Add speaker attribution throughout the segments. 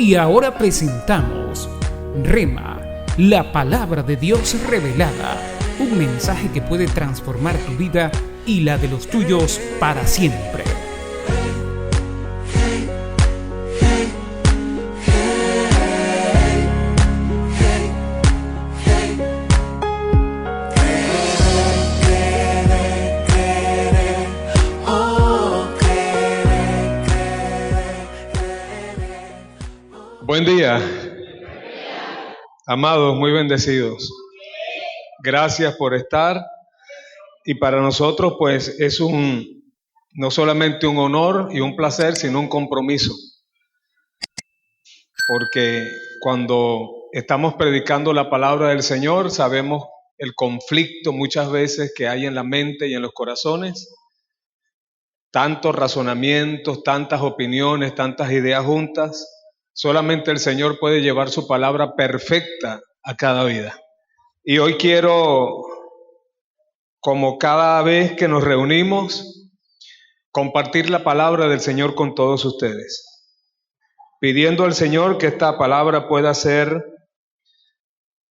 Speaker 1: Y ahora presentamos Rema, la palabra de Dios revelada, un mensaje que puede transformar tu vida y la de los tuyos para siempre.
Speaker 2: Buen día, amados, muy bendecidos. Gracias por estar, y para nosotros pues es no solamente un honor y un placer, sino un compromiso, porque cuando estamos predicando la palabra del Señor sabemos el conflicto muchas veces que hay en la mente y en los corazones, tantos razonamientos, tantas opiniones, tantas ideas juntas. Solamente el Señor puede llevar su palabra perfecta a cada vida. Y hoy quiero, como cada vez que nos reunimos, compartir la palabra del Señor con todos ustedes, pidiendo al Señor que esta palabra pueda ser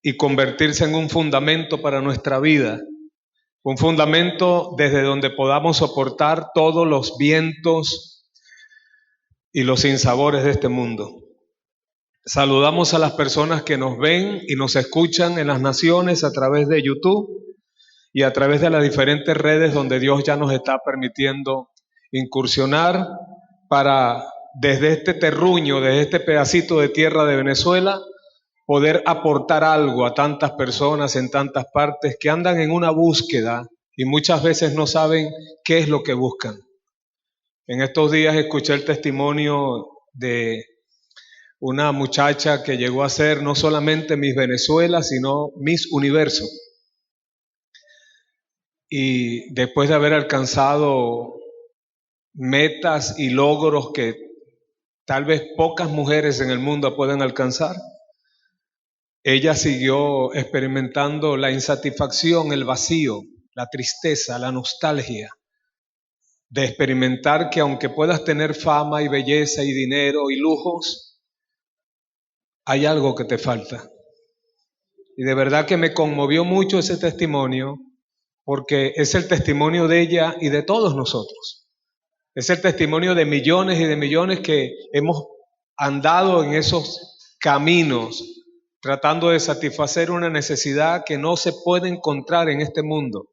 Speaker 2: y convertirse en un fundamento para nuestra vida, un fundamento desde donde podamos soportar todos los vientos y los sinsabores de este mundo. Saludamos a las personas que nos ven y nos escuchan en las naciones a través de YouTube y a través de las diferentes redes donde Dios ya nos está permitiendo incursionar para, desde este terruño, desde este pedacito de tierra de Venezuela, poder aportar algo a tantas personas en tantas partes que andan en una búsqueda y muchas veces no saben qué es lo que buscan. En estos días escuché el testimonio de una muchacha que llegó a ser no solamente Miss Venezuela, sino Miss Universo. Y después de haber alcanzado metas y logros que tal vez pocas mujeres en el mundo pueden alcanzar, ella siguió experimentando la insatisfacción, el vacío, la tristeza, la nostalgia de experimentar que aunque puedas tener fama y belleza y dinero y lujos, hay algo que te falta. Y de verdad que me conmovió mucho ese testimonio, porque es el testimonio de ella y de todos nosotros. Es el testimonio de millones y de millones que hemos andado en esos caminos tratando de satisfacer una necesidad que no se puede encontrar en este mundo,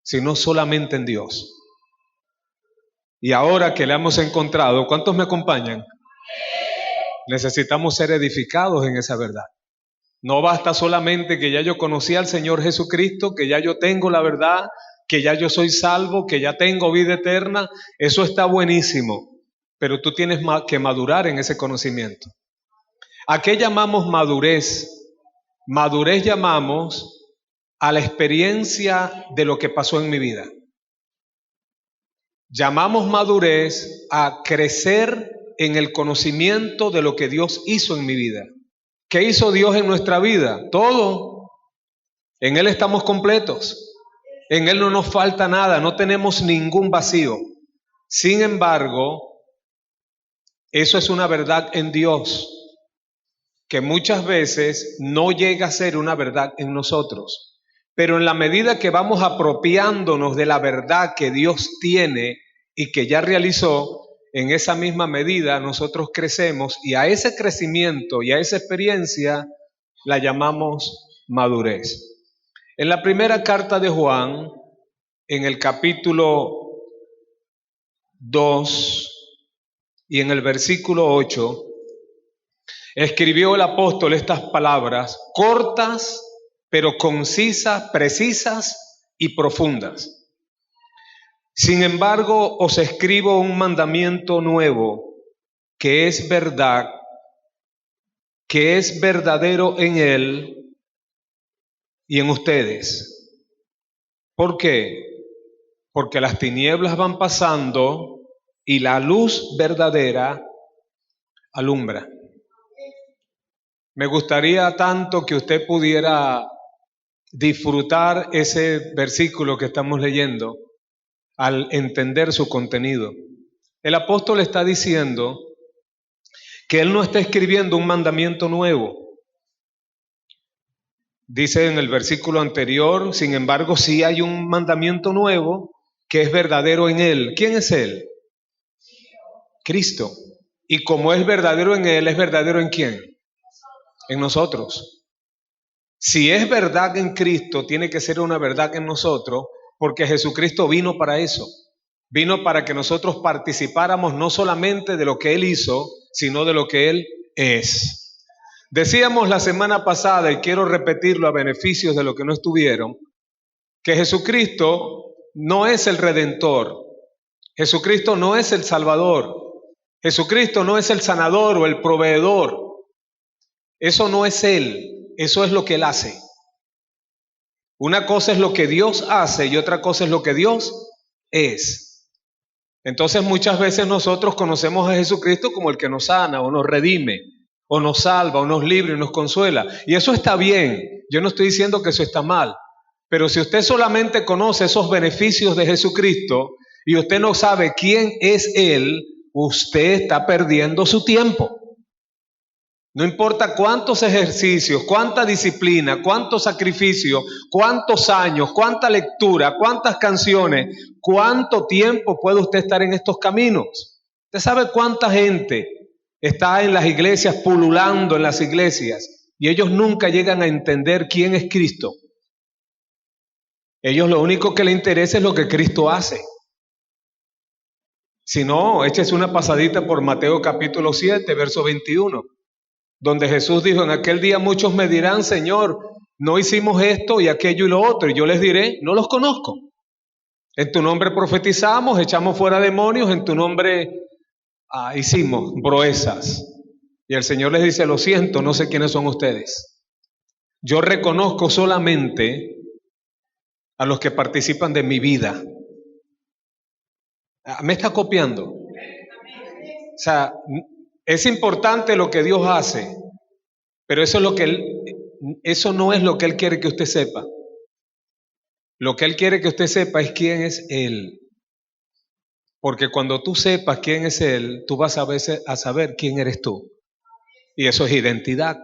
Speaker 2: sino solamente en Dios. Y ahora que la hemos encontrado, ¿cuántos me acompañan? Necesitamos ser edificados en esa verdad. No basta solamente que ya yo conocí al Señor Jesucristo, que ya yo tengo la verdad, que ya yo soy salvo, que ya tengo vida eterna. Eso está buenísimo, pero tú tienes que madurar en ese conocimiento. ¿A qué llamamos madurez? Madurez llamamos a la experiencia de lo que pasó en mi vida. Llamamos madurez a crecer en el conocimiento de lo que Dios hizo en mi vida. ¿Qué hizo Dios en nuestra vida? Todo. En Él estamos completos. En Él no nos falta nada, no tenemos ningún vacío. Sin embargo, eso es una verdad en Dios que muchas veces no llega a ser una verdad en nosotros. Pero en la medida que vamos apropiándonos de la verdad que Dios tiene y que ya realizó, en esa misma medida nosotros crecemos, y a ese crecimiento y a esa experiencia la llamamos madurez. En la primera carta de Juan, en el capítulo 2 y en el versículo 8, escribió el apóstol estas palabras cortas, pero concisas, precisas y profundas. Sin embargo, os escribo un mandamiento nuevo, que es verdad, que es verdadero en Él y en ustedes. ¿Por qué? Porque las tinieblas van pasando y la luz verdadera alumbra. Me gustaría tanto que usted pudiera disfrutar ese versículo que estamos leyendo al entender su contenido. El apóstol está diciendo que Él no está escribiendo un mandamiento nuevo. Dice en el versículo anterior, sin embargo, sí hay un mandamiento nuevo que es verdadero en Él. ¿Quién es Él? Cristo. Y como es verdadero en Él, ¿es verdadero en quién? En nosotros. Si es verdad en Cristo, tiene que ser una verdad en nosotros, porque Jesucristo vino para eso. Vino para que nosotros participáramos no solamente de lo que Él hizo, sino de lo que Él es. Decíamos la semana pasada, y quiero repetirlo a beneficios de los que no estuvieron, que Jesucristo no es el Redentor, Jesucristo no es el Salvador, Jesucristo no es el sanador o el proveedor. Eso no es Él, eso es lo que Él hace. Una cosa es lo que Dios hace y otra cosa es lo que Dios es. Entonces muchas veces nosotros conocemos a Jesucristo como el que nos sana o nos redime, o nos salva, o nos libra y nos consuela. Y eso está bien, yo no estoy diciendo que eso está mal, pero si usted solamente conoce esos beneficios de Jesucristo y usted no sabe quién es Él, usted está perdiendo su tiempo. No importa cuántos ejercicios, cuánta disciplina, cuánto sacrificio, cuántos años, cuánta lectura, cuántas canciones, cuánto tiempo puede usted estar en estos caminos. ¿Usted sabe cuánta gente está en las iglesias, pululando en las iglesias, y ellos nunca llegan a entender quién es Cristo? Ellos lo único que les interesa es lo que Cristo hace. Si no, échese una pasadita por Mateo capítulo 7, verso 21. Donde Jesús dijo, en aquel día muchos me dirán, Señor, no hicimos esto y aquello y lo otro. Y yo les diré, no los conozco. En tu nombre profetizamos, echamos fuera demonios, en tu nombre hicimos proezas. Y el Señor les dice, lo siento, no sé quiénes son ustedes. Yo reconozco solamente a los que participan de mi vida. ¿Me está copiando? O sea, es importante lo que Dios hace, pero eso no es lo que Él quiere que usted sepa. Lo que Él quiere que usted sepa es quién es Él. Porque cuando tú sepas quién es Él, tú vas a saber quién eres tú. Y eso es identidad.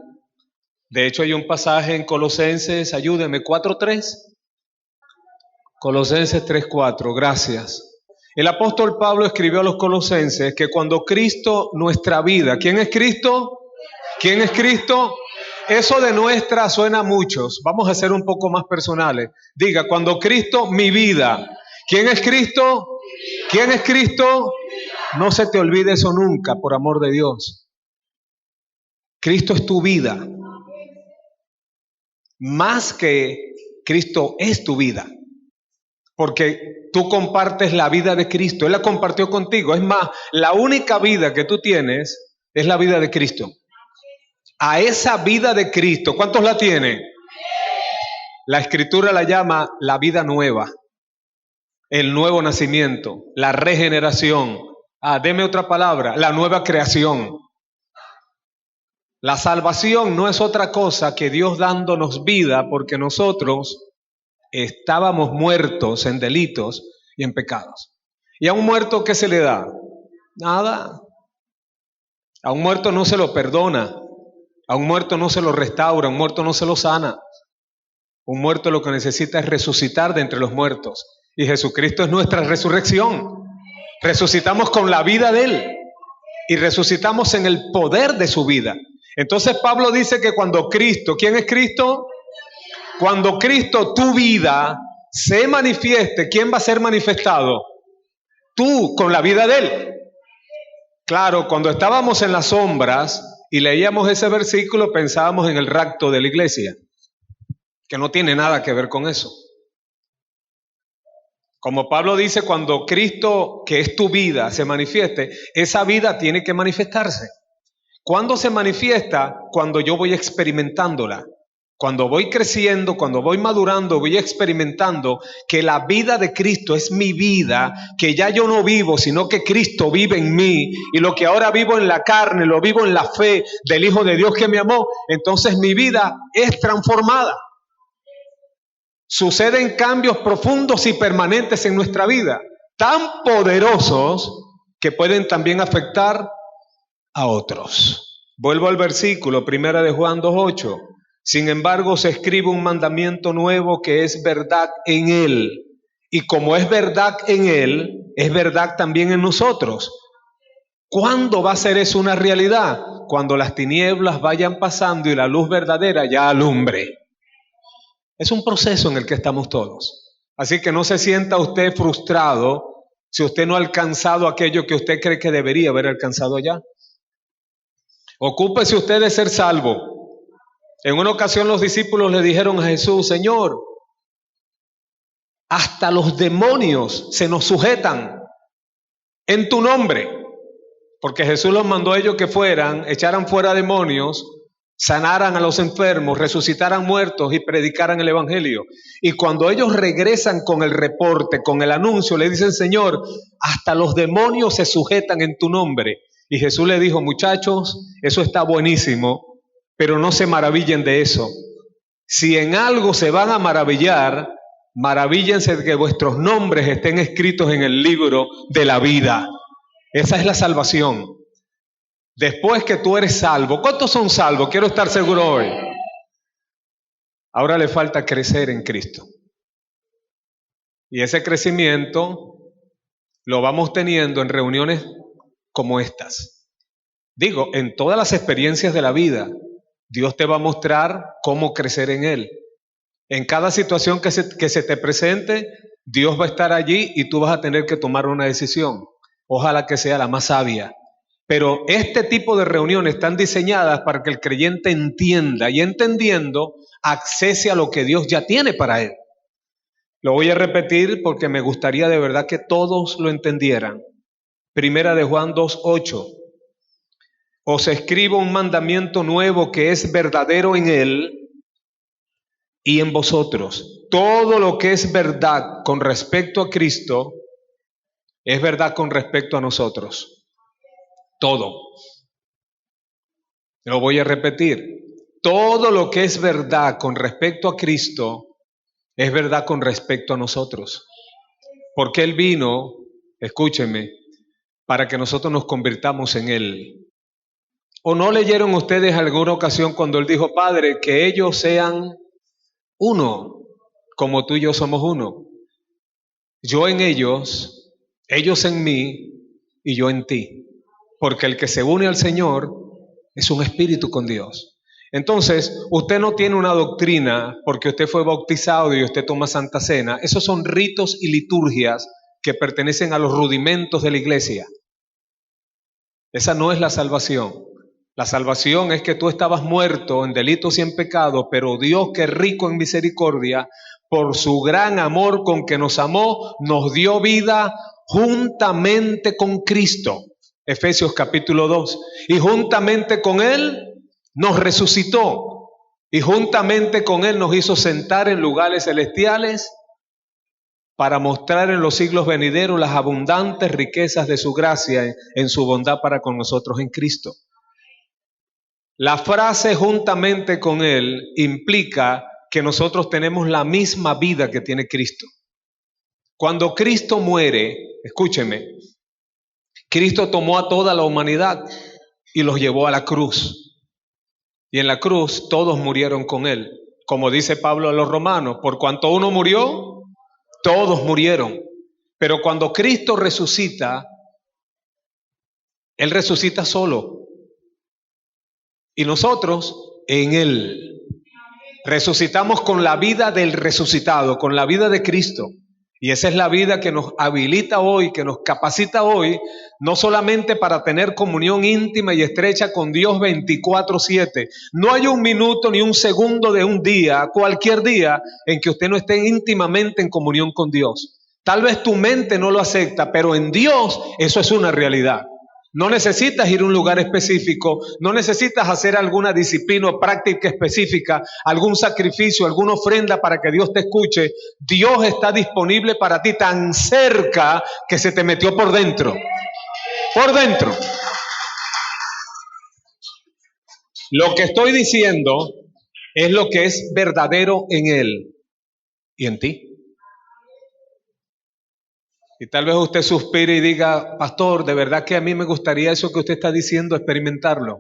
Speaker 2: De hecho, hay un pasaje en Colosenses, ayúdeme, 4:3. Colosenses 3:4, gracias. El apóstol Pablo escribió a los colosenses que cuando Cristo, nuestra vida, ¿quién es Cristo? ¿Quién es Cristo? Eso de nuestra suena a muchos. Vamos a ser un poco más personales. Diga, cuando Cristo, mi vida. ¿Quién es Cristo? ¿Quién es Cristo? No se te olvide eso nunca, por amor de Dios. Cristo es tu vida. Más que Cristo es tu vida. Porque tú compartes la vida de Cristo. Él la compartió contigo. Es más, la única vida que tú tienes es la vida de Cristo. A esa vida de Cristo, ¿cuántos la tienen? La Escritura la llama la vida nueva, el nuevo nacimiento, la regeneración. Deme otra palabra, la nueva creación. La salvación no es otra cosa que Dios dándonos vida porque nosotros estábamos muertos en delitos y en pecados. ¿Y a un muerto qué se le da? Nada. A un muerto no se lo perdona. A un muerto no se lo restaura. A un muerto no se lo sana. Un muerto lo que necesita es resucitar de entre los muertos. Y Jesucristo es nuestra resurrección. Resucitamos con la vida de Él. Y resucitamos en el poder de su vida. Entonces Pablo dice que cuando Cristo, ¿quién es Cristo? Cuando Cristo, tu vida, se manifieste, ¿quién va a ser manifestado? Tú, con la vida de Él. Claro, cuando estábamos en las sombras y leíamos ese versículo, pensábamos en el rapto de la iglesia, que no tiene nada que ver con eso. Como Pablo dice, cuando Cristo, que es tu vida, se manifieste, esa vida tiene que manifestarse. ¿Cuándo se manifiesta? Cuando yo voy experimentándola. Cuando voy creciendo, cuando voy madurando, voy experimentando que la vida de Cristo es mi vida, que ya yo no vivo, sino que Cristo vive en mí, y lo que ahora vivo en la carne, lo vivo en la fe del Hijo de Dios que me amó, entonces mi vida es transformada. Suceden cambios profundos y permanentes en nuestra vida, tan poderosos que pueden también afectar a otros. Vuelvo al versículo, 1 Juan 2:8. Sin embargo, se escribe un mandamiento nuevo que es verdad en Él. Y como es verdad en Él, es verdad también en nosotros. ¿Cuándo va a ser eso una realidad? Cuando las tinieblas vayan pasando y la luz verdadera ya alumbre. Es un proceso en el que estamos todos. Así que no se sienta usted frustrado si usted no ha alcanzado aquello que usted cree que debería haber alcanzado ya. Ocúpese usted de ser salvo. En una ocasión los discípulos le dijeron a Jesús: Señor, hasta los demonios se nos sujetan en tu nombre. Porque Jesús los mandó a ellos que fueran, echaran fuera demonios, sanaran a los enfermos, resucitaran muertos y predicaran el evangelio. Y cuando ellos regresan con el reporte, con el anuncio, le dicen: Señor, hasta los demonios se sujetan en tu nombre. Y Jesús le dijo: muchachos, eso está buenísimo, pero no se maravillen de eso. Si en algo se van a maravillar, maravíllense de que vuestros nombres estén escritos en el libro de la vida. Esa es la salvación. Después que tú eres salvo, ¿cuántos son salvos? Quiero estar seguro hoy. Ahora le falta crecer en Cristo. Y ese crecimiento lo vamos teniendo en reuniones como estas. Digo, en todas las experiencias de la vida, Dios te va a mostrar cómo crecer en Él. En cada situación que se te presente, Dios va a estar allí y tú vas a tener que tomar una decisión. Ojalá que sea la más sabia. Pero este tipo de reuniones están diseñadas para que el creyente entienda y entendiendo accese a lo que Dios ya tiene para él. Lo voy a repetir porque me gustaría de verdad que todos lo entendieran. 1 Juan 2:8. Os escribo un mandamiento nuevo que es verdadero en Él y en vosotros. Todo lo que es verdad con respecto a Cristo es verdad con respecto a nosotros. Todo. Lo voy a repetir. Todo lo que es verdad con respecto a Cristo es verdad con respecto a nosotros. Porque Él vino, escúchenme, para que nosotros nos convirtamos en Él. ¿O no leyeron ustedes alguna ocasión cuando Él dijo: Padre, que ellos sean uno, como tú y yo somos uno? Yo en ellos en mí y yo en ti. Porque el que se une al Señor es un espíritu con Dios. Entonces, usted no tiene una doctrina porque usted fue bautizado y usted toma Santa Cena. Esos son ritos y liturgias que pertenecen a los rudimentos de la iglesia. Esa no es la salvación. La salvación es que tú estabas muerto en delitos y en pecado, pero Dios, que es rico en misericordia, por su gran amor con que nos amó, nos dio vida juntamente con Cristo. Efesios capítulo 2. Y juntamente con Él nos resucitó. Y juntamente con Él nos hizo sentar en lugares celestiales para mostrar en los siglos venideros las abundantes riquezas de su gracia en su bondad para con nosotros en Cristo. La frase juntamente con Él implica que nosotros tenemos la misma vida que tiene Cristo. Cuando Cristo muere, escúcheme, Cristo tomó a toda la humanidad y los llevó a la cruz. Y en la cruz todos murieron con Él. Como dice Pablo a los romanos, por cuanto uno murió, todos murieron. Pero cuando Cristo resucita, Él resucita solo. Y nosotros en Él resucitamos con la vida del resucitado, con la vida de Cristo. Y esa es la vida que nos habilita hoy, que nos capacita hoy, no solamente para tener comunión íntima y estrecha con Dios 24/7. No hay un minuto ni un segundo de un día, cualquier día, en que usted no esté íntimamente en comunión con Dios. Tal vez tu mente no lo acepta, pero en Dios eso es una realidad. No necesitas ir a un lugar específico, no necesitas hacer alguna disciplina o práctica específica, algún sacrificio, alguna ofrenda para que Dios te escuche. Dios está disponible para ti tan cerca que se te metió por dentro. Por dentro. Lo que estoy diciendo es lo que es verdadero en Él y en ti. Y tal vez usted suspire y diga, pastor, de verdad que a mí me gustaría eso que usted está diciendo, experimentarlo.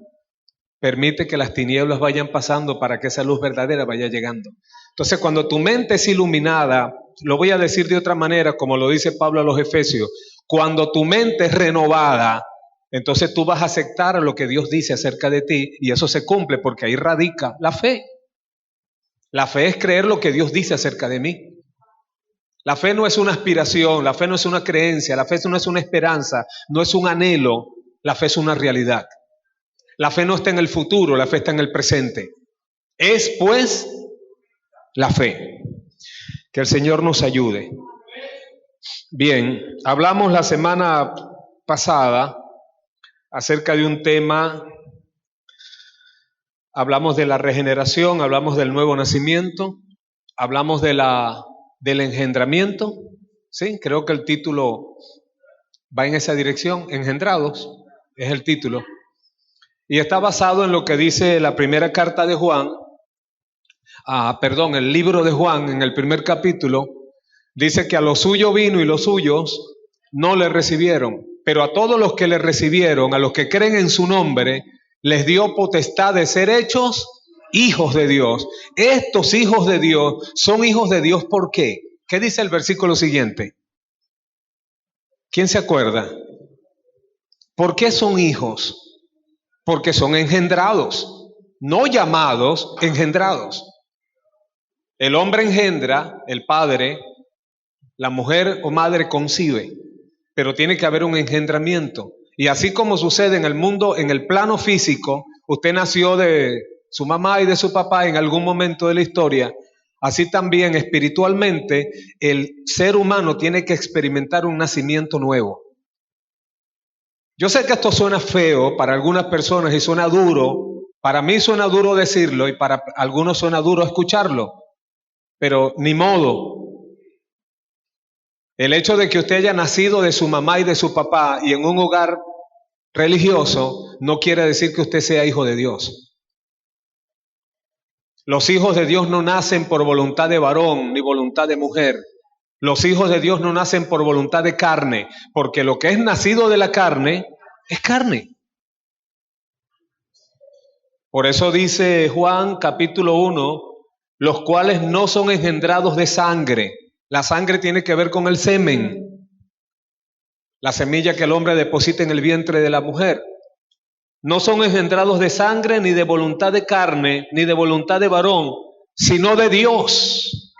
Speaker 2: Permite que las tinieblas vayan pasando para que esa luz verdadera vaya llegando. Entonces, cuando tu mente es iluminada, lo voy a decir de otra manera, como lo dice Pablo a los Efesios, cuando tu mente es renovada, entonces tú vas a aceptar lo que Dios dice acerca de ti y eso se cumple porque ahí radica la fe. La fe es creer lo que Dios dice acerca de mí. La fe no es una aspiración, la fe no es una creencia, la fe no es una esperanza, no es un anhelo, la fe es una realidad. La fe no está en el futuro, la fe está en el presente. Es pues la fe. Que el Señor nos ayude. Bien, hablamos la semana pasada acerca de un tema, hablamos de la regeneración, hablamos del nuevo nacimiento, hablamos del engendramiento, ¿sí? Creo que el título va en esa dirección, engendrados, es el título. Y está basado en lo que dice la primera carta de Juan, el libro de Juan, en el primer capítulo, dice que a lo suyo vino y los suyos no le recibieron, pero a todos los que le recibieron, a los que creen en su nombre, les dio potestad de ser hechos hijos de Dios. Estos hijos de Dios son hijos de Dios, ¿por qué? ¿Qué dice el versículo siguiente? ¿Quién se acuerda? ¿Por qué son hijos? Porque son engendrados, no llamados, engendrados. El hombre engendra, el padre, la mujer o madre concibe, pero tiene que haber un engendramiento. Y así como sucede en el mundo, en el plano físico, usted nació de su mamá y de su papá en algún momento de la historia, así también espiritualmente el ser humano tiene que experimentar un nacimiento nuevo. Yo sé que esto suena feo para algunas personas y suena duro, para mí suena duro decirlo y para algunos suena duro escucharlo, pero ni modo. El hecho de que usted haya nacido de su mamá y de su papá y en un hogar religioso no quiere decir que usted sea hijo de Dios. Los hijos de Dios no nacen por voluntad de varón ni voluntad de mujer. Los hijos de Dios no nacen por voluntad de carne, porque lo que es nacido de la carne es carne. Por eso dice Juan capítulo 1, los cuales no son engendrados de sangre. La sangre tiene que ver con el semen, la semilla que el hombre deposita en el vientre de la mujer. No son engendrados de sangre, ni de voluntad de carne, ni de voluntad de varón, sino de Dios.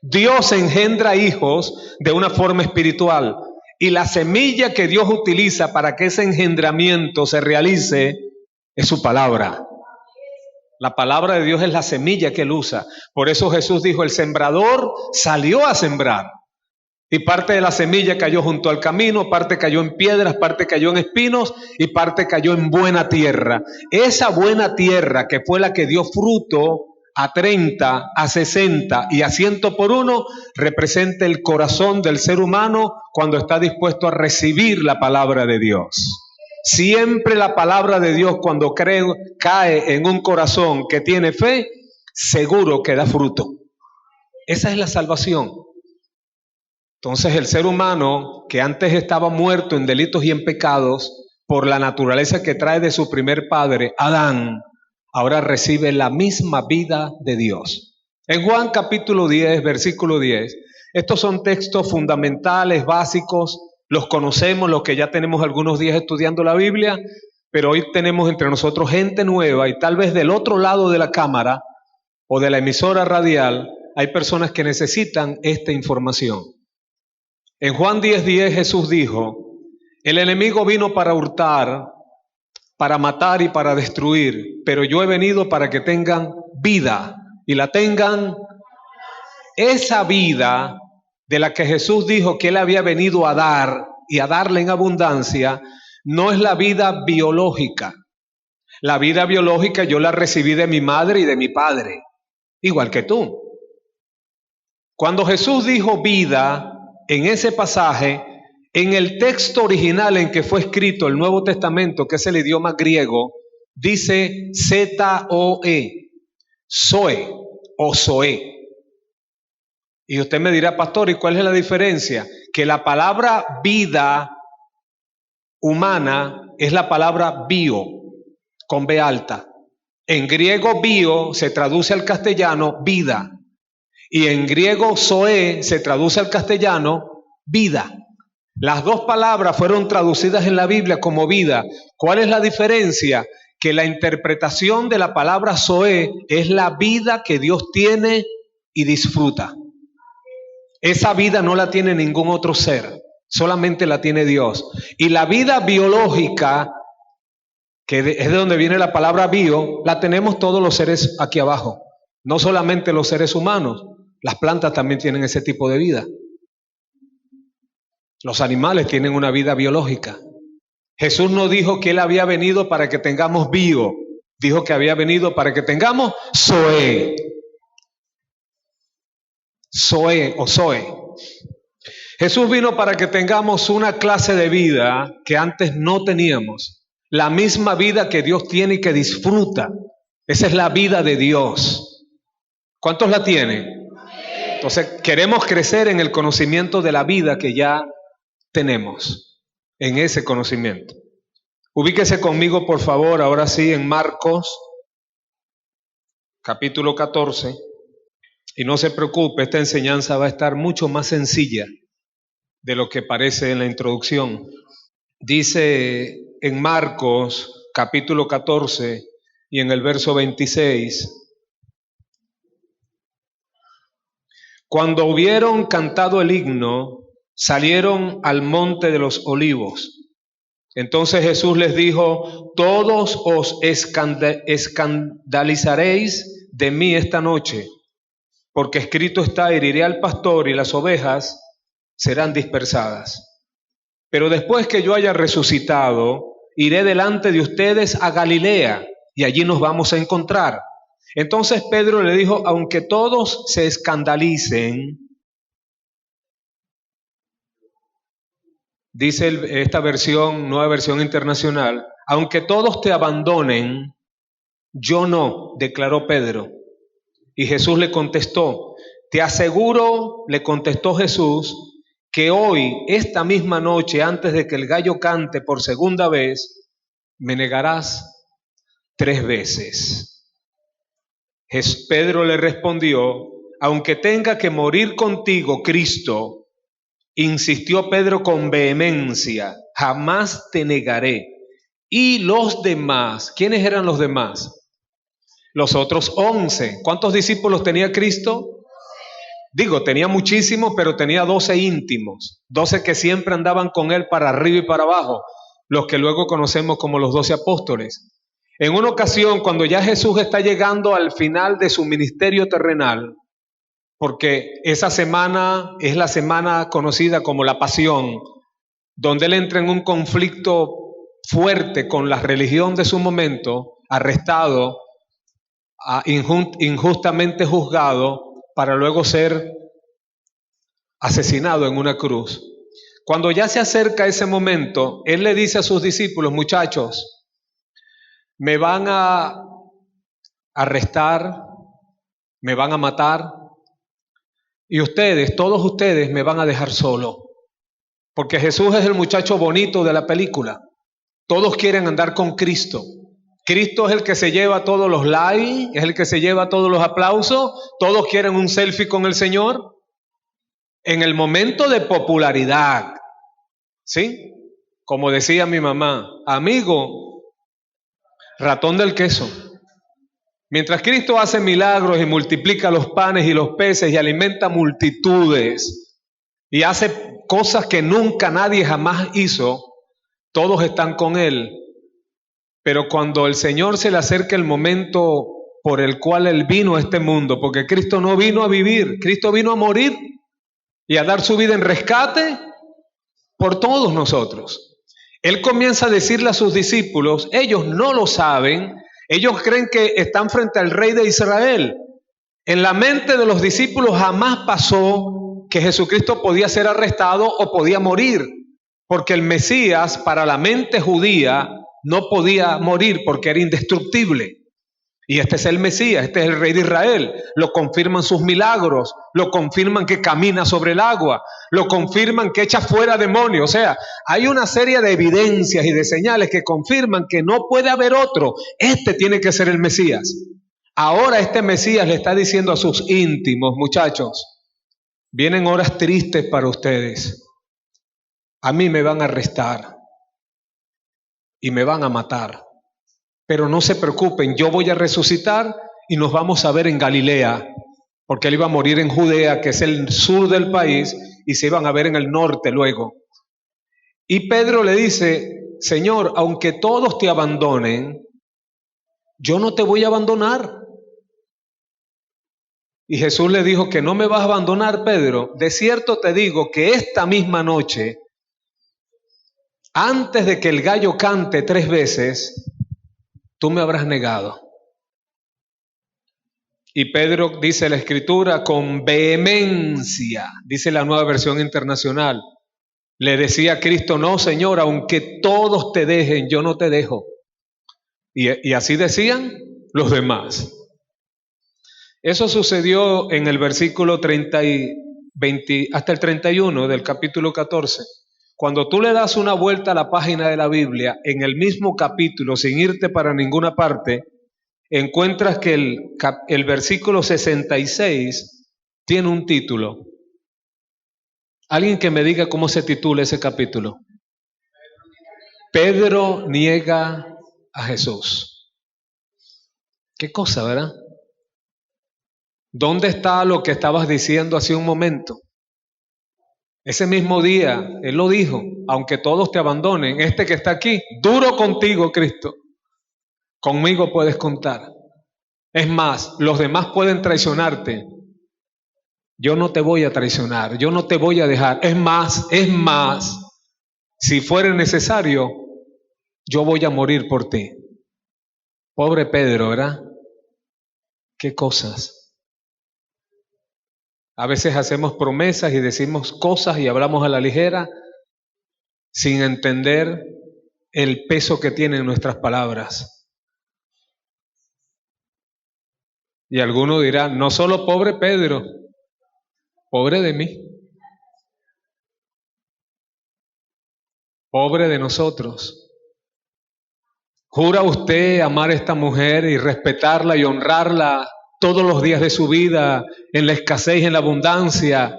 Speaker 2: Dios engendra hijos de una forma espiritual. Y la semilla que Dios utiliza para que ese engendramiento se realice es su palabra. La palabra de Dios es la semilla que Él usa. Por eso Jesús dijo, el sembrador salió a sembrar. Y parte de la semilla cayó junto al camino, parte cayó en piedras, parte cayó en espinos y parte cayó en buena tierra. Esa buena tierra que fue la que dio fruto a 30, a 60 y a 100 por uno, representa el corazón del ser humano cuando está dispuesto a recibir la palabra de Dios. Siempre la palabra de Dios cuando cae en un corazón que tiene fe, seguro que da fruto. Esa es la salvación. Entonces el ser humano que antes estaba muerto en delitos y en pecados, por la naturaleza que trae de su primer padre, Adán, ahora recibe la misma vida de Dios. En Juan capítulo 10, versículo 10, estos son textos fundamentales, básicos, los conocemos, los que ya tenemos algunos días estudiando la Biblia, pero hoy tenemos entre nosotros gente nueva y tal vez del otro lado de la cámara o de la emisora radial hay personas que necesitan esta información. En Juan 10:10 Jesús dijo, el enemigo vino para hurtar, para matar y para destruir, pero yo he venido para que tengan vida y la tengan. Esa vida de la que Jesús dijo que Él había venido a dar y a darle en abundancia, no es la vida biológica. La vida biológica yo la recibí de mi madre y de mi padre, igual que tú. Cuando Jesús dijo vida en ese pasaje, en el texto original en que fue escrito el Nuevo Testamento, que es el idioma griego, dice Z-O-E, Zoe o Zoe. Y usted me dirá, pastor, ¿y cuál es la diferencia? que la palabra vida humana es la palabra bio, con B alta. En griego bio se traduce al castellano vida. Y en griego zoe se traduce al castellano vida. Las dos palabras fueron traducidas en la Biblia como vida. ¿Cuál es la diferencia? Que la interpretación de la palabra zoe es la vida que Dios tiene y disfruta. Esa vida no la tiene ningún otro ser, solamente la tiene Dios. Y la vida biológica, que es de donde viene la palabra bio, la tenemos todos los seres aquí abajo. No solamente los seres humanos, las plantas también tienen ese tipo de vida. Los animales tienen una vida biológica. Jesús no dijo que Él había venido para que tengamos bio, dijo que había venido para que tengamos zoe. Zoe o zoe. Jesús vino para que tengamos una clase de vida que antes no teníamos. La misma vida que Dios tiene y que disfruta. Esa es la vida de Dios. ¿Cuántos la tienen? Entonces queremos crecer en el conocimiento de la vida que ya tenemos, en ese conocimiento. Ubíquese conmigo, por favor, ahora sí, en Marcos, capítulo 14. Y no se preocupe, esta enseñanza va a estar mucho más sencilla de lo que parece en la introducción. Dice en Marcos, capítulo 14, y en el verso 26. Cuando hubieron cantado el himno, salieron al monte de los olivos. Entonces Jesús les dijo: todos os escandalizaréis de mí esta noche, porque escrito está: heriré al pastor y las ovejas serán dispersadas. Pero después que yo haya resucitado, iré delante de ustedes a Galilea, y allí nos vamos a encontrar. Entonces Pedro le dijo: aunque todos se escandalicen, dice esta versión, nueva versión internacional, aunque todos te abandonen, yo no, declaró Pedro. Y Jesús le contestó: te aseguro, le contestó Jesús, que hoy, esta misma noche, antes de que el gallo cante por segunda vez, me negarás 3 veces. Pedro le respondió: aunque tenga que morir contigo, Cristo, insistió Pedro con vehemencia, jamás te negaré. Y los demás, ¿quiénes eran los demás? Los otros 11. ¿Cuántos discípulos tenía Cristo? Digo, tenía muchísimos, pero tenía 12 íntimos, 12 que siempre andaban con Él para arriba y para abajo, los que luego conocemos como los 12 apóstoles. En una ocasión, cuando ya Jesús está llegando al final de su ministerio terrenal, porque esa semana es la semana conocida como la Pasión, donde Él entra en un conflicto fuerte con la religión de su momento, arrestado, injustamente juzgado, para luego ser asesinado en una cruz. Cuando ya se acerca ese momento, Él le dice a sus discípulos: muchachos, me van a arrestar, me van a matar, y ustedes, todos ustedes, me van a dejar solo. Porque Jesús es el muchacho bonito de la película. Todos quieren andar con Cristo. Cristo es el que se lleva todos los likes, es el que se lleva todos los aplausos. Todos quieren un selfie con el Señor. En el momento de popularidad, ¿sí? Como decía mi mamá: amigo, ratón del queso. Mientras Cristo hace milagros y multiplica los panes y los peces y alimenta multitudes y hace cosas que nunca nadie jamás hizo, todos están con Él. Pero cuando el Señor se le acerca el momento por el cual Él vino a este mundo, porque Cristo no vino a vivir, Cristo vino a morir y a dar su vida en rescate por todos nosotros. Él comienza a decirle a sus discípulos, ellos no lo saben, ellos creen que están frente al rey de Israel. En la mente de los discípulos jamás pasó que Jesucristo podía ser arrestado o podía morir, porque el Mesías para la mente judía no podía morir porque era indestructible. Y este es el Mesías, este es el Rey de Israel. Lo confirman sus milagros, lo confirman que camina sobre el agua, lo confirman que echa fuera demonios. O sea, hay una serie de evidencias y de señales que confirman que no puede haber otro. Este tiene que ser el Mesías. Ahora este Mesías le está diciendo a sus íntimos: muchachos, vienen horas tristes para ustedes. A mí me van a arrestar y me van a matar. Pero no se preocupen, yo voy a resucitar y nos vamos a ver en Galilea, porque él iba a morir en Judea, que es el sur del país, y se iban a ver en el norte luego. Y Pedro le dice: Señor, aunque todos te abandonen, yo no te voy a abandonar. Y Jesús le dijo: que no me vas a abandonar, Pedro. De cierto te digo que esta misma noche, antes de que el gallo cante 3 veces, tú me habrás negado. Y Pedro, dice la Escritura, con vehemencia, dice la Nueva Versión Internacional, le decía a Cristo: no, Señor, aunque todos te dejen, yo no te dejo. Y así decían los demás. Eso sucedió en el versículo 30 y 20, hasta el 31 del capítulo 14. Cuando tú le das una vuelta a la página de la Biblia, en el mismo capítulo, sin irte para ninguna parte, encuentras que el versículo 66 tiene un título. Alguien que me diga cómo se titula ese capítulo. Pedro niega a Jesús. Qué cosa, ¿verdad? ¿Dónde está lo que estabas diciendo hace un momento? Ese mismo día, Él lo dijo: aunque todos te abandonen, este que está aquí, duro contigo, Cristo, conmigo puedes contar. Es más, los demás pueden traicionarte. Yo no te voy a traicionar, yo no te voy a dejar. Es más, si fuera necesario, yo voy a morir por ti. Pobre Pedro, ¿verdad? ¿Qué cosas? A veces hacemos promesas y decimos cosas y hablamos a la ligera sin entender el peso que tienen nuestras palabras. Y alguno dirá: no solo pobre Pedro, pobre de mí, pobre de nosotros. ¿Jura usted amar a esta mujer y respetarla y honrarla todos los días de su vida, en la escasez y en la abundancia,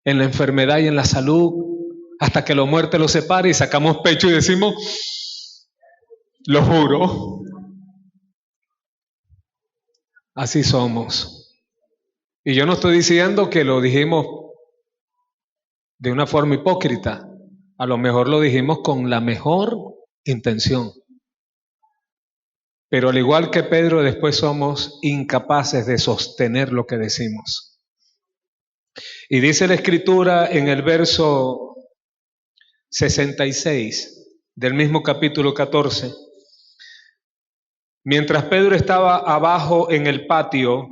Speaker 2: en la enfermedad y en la salud, hasta que la muerte los separe? Y sacamos pecho y decimos: lo juro. Así somos. Y yo no estoy diciendo que lo dijimos de una forma hipócrita. A lo mejor lo dijimos con la mejor intención. Pero al igual que Pedro, después somos incapaces de sostener lo que decimos. Y dice la Escritura en el verso 66 del mismo capítulo 14: mientras Pedro estaba abajo en el patio,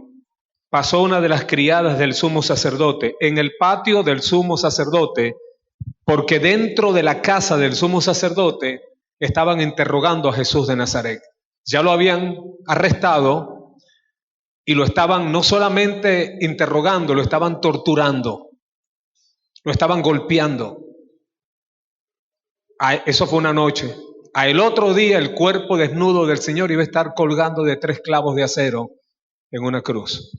Speaker 2: pasó una de las criadas del sumo sacerdote. En el patio del sumo sacerdote, porque dentro de la casa del sumo sacerdote estaban interrogando a Jesús de Nazaret. Ya lo habían arrestado y lo estaban no solamente interrogando, lo estaban torturando, lo estaban golpeando. Eso fue una noche. El otro día el cuerpo desnudo del Señor iba a estar colgando de 3 clavos de acero en una cruz.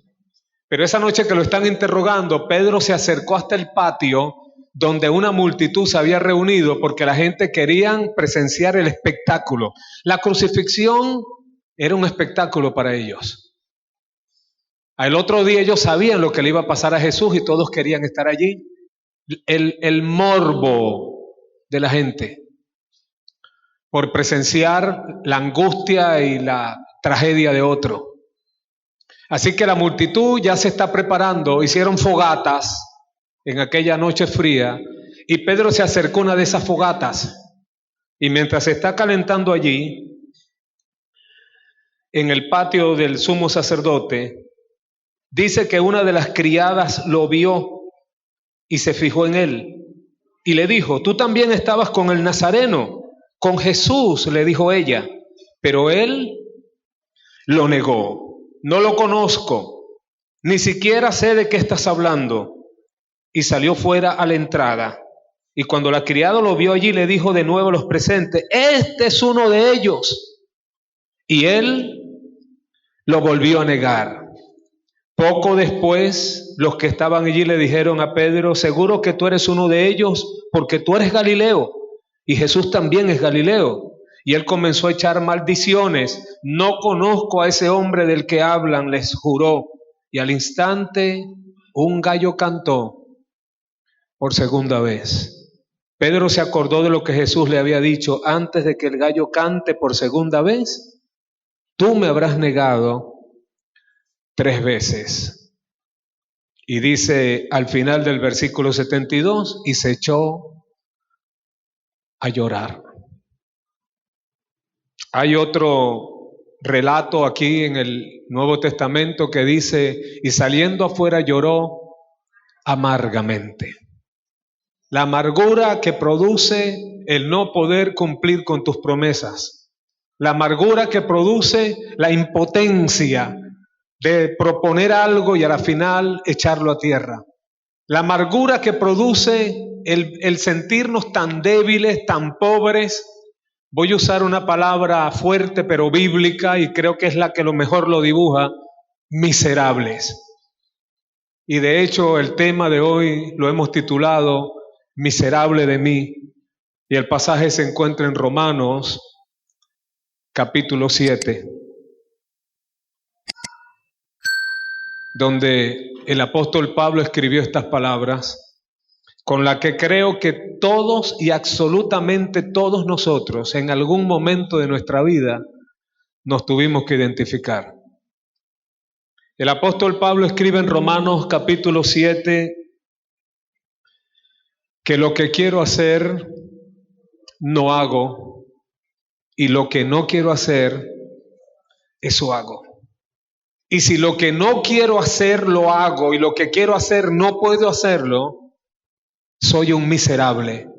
Speaker 2: Pero esa noche que lo están interrogando, Pedro se acercó hasta el patio donde una multitud se había reunido porque la gente quería presenciar el espectáculo. La crucifixión era un espectáculo para ellos. Al otro día ellos sabían lo que le iba a pasar a Jesús y todos querían estar allí. El morbo de la gente por presenciar la angustia y la tragedia de otro. Así que la multitud ya se está preparando, hicieron fogatas en aquella noche fría, y Pedro se acercó a una de esas fogatas, y mientras se está calentando allí, en el patio del sumo sacerdote, dice que una de las criadas lo vio y se fijó en él, y le dijo: tú también estabas con el Nazareno, con Jesús, le dijo ella. Pero él lo negó. No lo conozco, ni siquiera sé de qué estás hablando. Y salió fuera a la entrada. Y cuando la criada lo vio allí, le dijo de nuevo a los presentes: este es uno de ellos. Y él lo volvió a negar. Poco después, los que estaban allí le dijeron a Pedro: seguro que tú eres uno de ellos, porque tú eres Galileo, y Jesús también es Galileo. Y él comenzó a echar maldiciones. No conozco a ese hombre del que hablan, les juró. Y al instante un gallo cantó por segunda vez. Pedro se acordó de lo que Jesús le había dicho: antes de que el gallo cante por segunda vez, tú me habrás negado 3 veces. Y dice al final del versículo 72, y se echó a llorar. Hay otro relato aquí en el Nuevo Testamento que dice: y saliendo afuera lloró amargamente. La amargura que produce el no poder cumplir con tus promesas. La amargura que produce la impotencia de proponer algo y a la final echarlo a tierra. La amargura que produce el sentirnos tan débiles, tan pobres. Voy a usar una palabra fuerte pero bíblica y creo que es la que lo mejor lo dibuja: miserables. Y de hecho el tema de hoy lo hemos titulado Miserable de mí. Y el pasaje se encuentra en Romanos capítulo 7. Donde el apóstol Pablo escribió estas palabras, con la que creo que todos y absolutamente todos nosotros en algún momento de nuestra vida nos tuvimos que identificar. El apóstol Pablo escribe en Romanos capítulo 7 que lo que quiero hacer no hago, y lo que no quiero hacer, eso hago. Y si lo que no quiero hacer lo hago y lo que quiero hacer no puedo hacerlo, soy un miserable.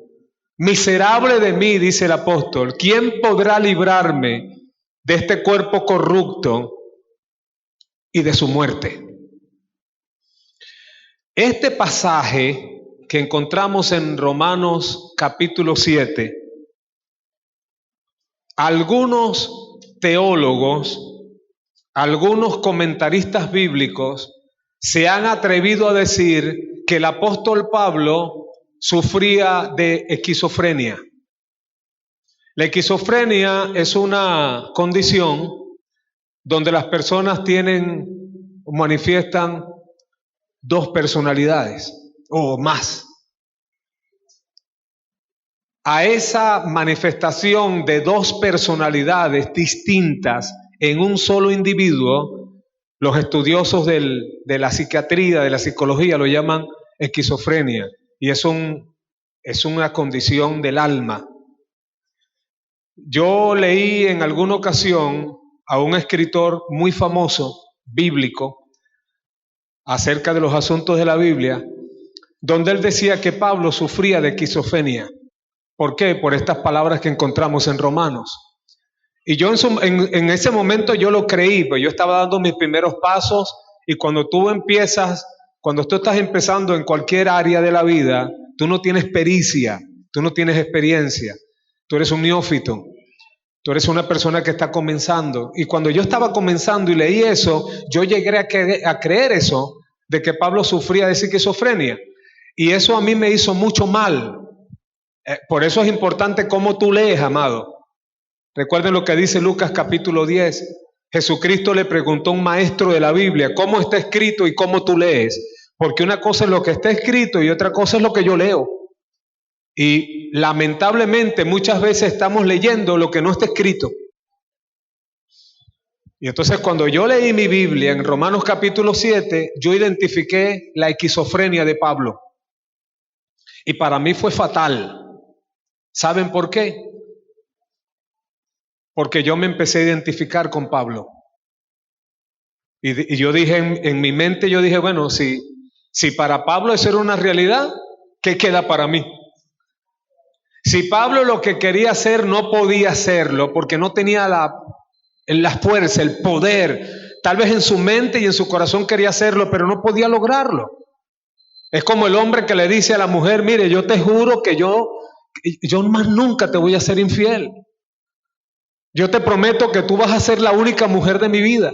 Speaker 2: Miserable de mí, dice el apóstol. ¿Quién podrá librarme de este cuerpo corrupto y de su muerte? Este pasaje que encontramos en Romanos capítulo 7, algunos teólogos, algunos comentaristas bíblicos se han atrevido a decir que el apóstol Pablo sufría de esquizofrenia. La esquizofrenia es una condición donde las personas manifiestan 2 personalidades o más. A esa manifestación de 2 personalidades distintas en un solo individuo, los estudiosos de la psiquiatría, de la psicología, lo llaman esquizofrenia, y es una condición del alma. Yo leí en alguna ocasión a un escritor muy famoso, bíblico, acerca de los asuntos de la Biblia, donde él decía que Pablo sufría de esquizofrenia. ¿Por qué? Por estas palabras que encontramos en Romanos. Y yo en ese momento yo lo creí, pues yo estaba dando mis primeros pasos, y cuando tú estás empezando en cualquier área de la vida, tú no tienes pericia, tú no tienes experiencia, tú eres un neófito, tú eres una persona que está comenzando. Y cuando yo estaba comenzando y leí eso, yo llegué a creer eso, de que Pablo sufría de esquizofrenia, y eso a mí me hizo mucho mal. Por eso es importante cómo tú lees, amado. Recuerden lo que dice Lucas capítulo 10. Jesucristo le preguntó a un maestro de la Biblia: ¿cómo está escrito y cómo tú lees? Porque una cosa es lo que está escrito y otra cosa es lo que yo leo. Y lamentablemente muchas veces estamos leyendo lo que no está escrito. Y entonces cuando yo leí mi Biblia en Romanos capítulo 7, yo identifiqué la esquizofrenia de Pablo. Y para mí fue fatal. ¿Saben por qué? Porque yo me empecé a identificar con Pablo. Y yo dije, en mi mente yo dije, bueno, si para Pablo eso era una realidad, ¿qué queda para mí? Si Pablo lo que quería hacer no podía hacerlo porque no tenía la fuerza, el poder. Tal vez en su mente y en su corazón quería hacerlo, pero no podía lograrlo. Es como el hombre que le dice a la mujer, mire, yo te juro que yo más nunca te voy a ser infiel. Yo te prometo que tú vas a ser la única mujer de mi vida.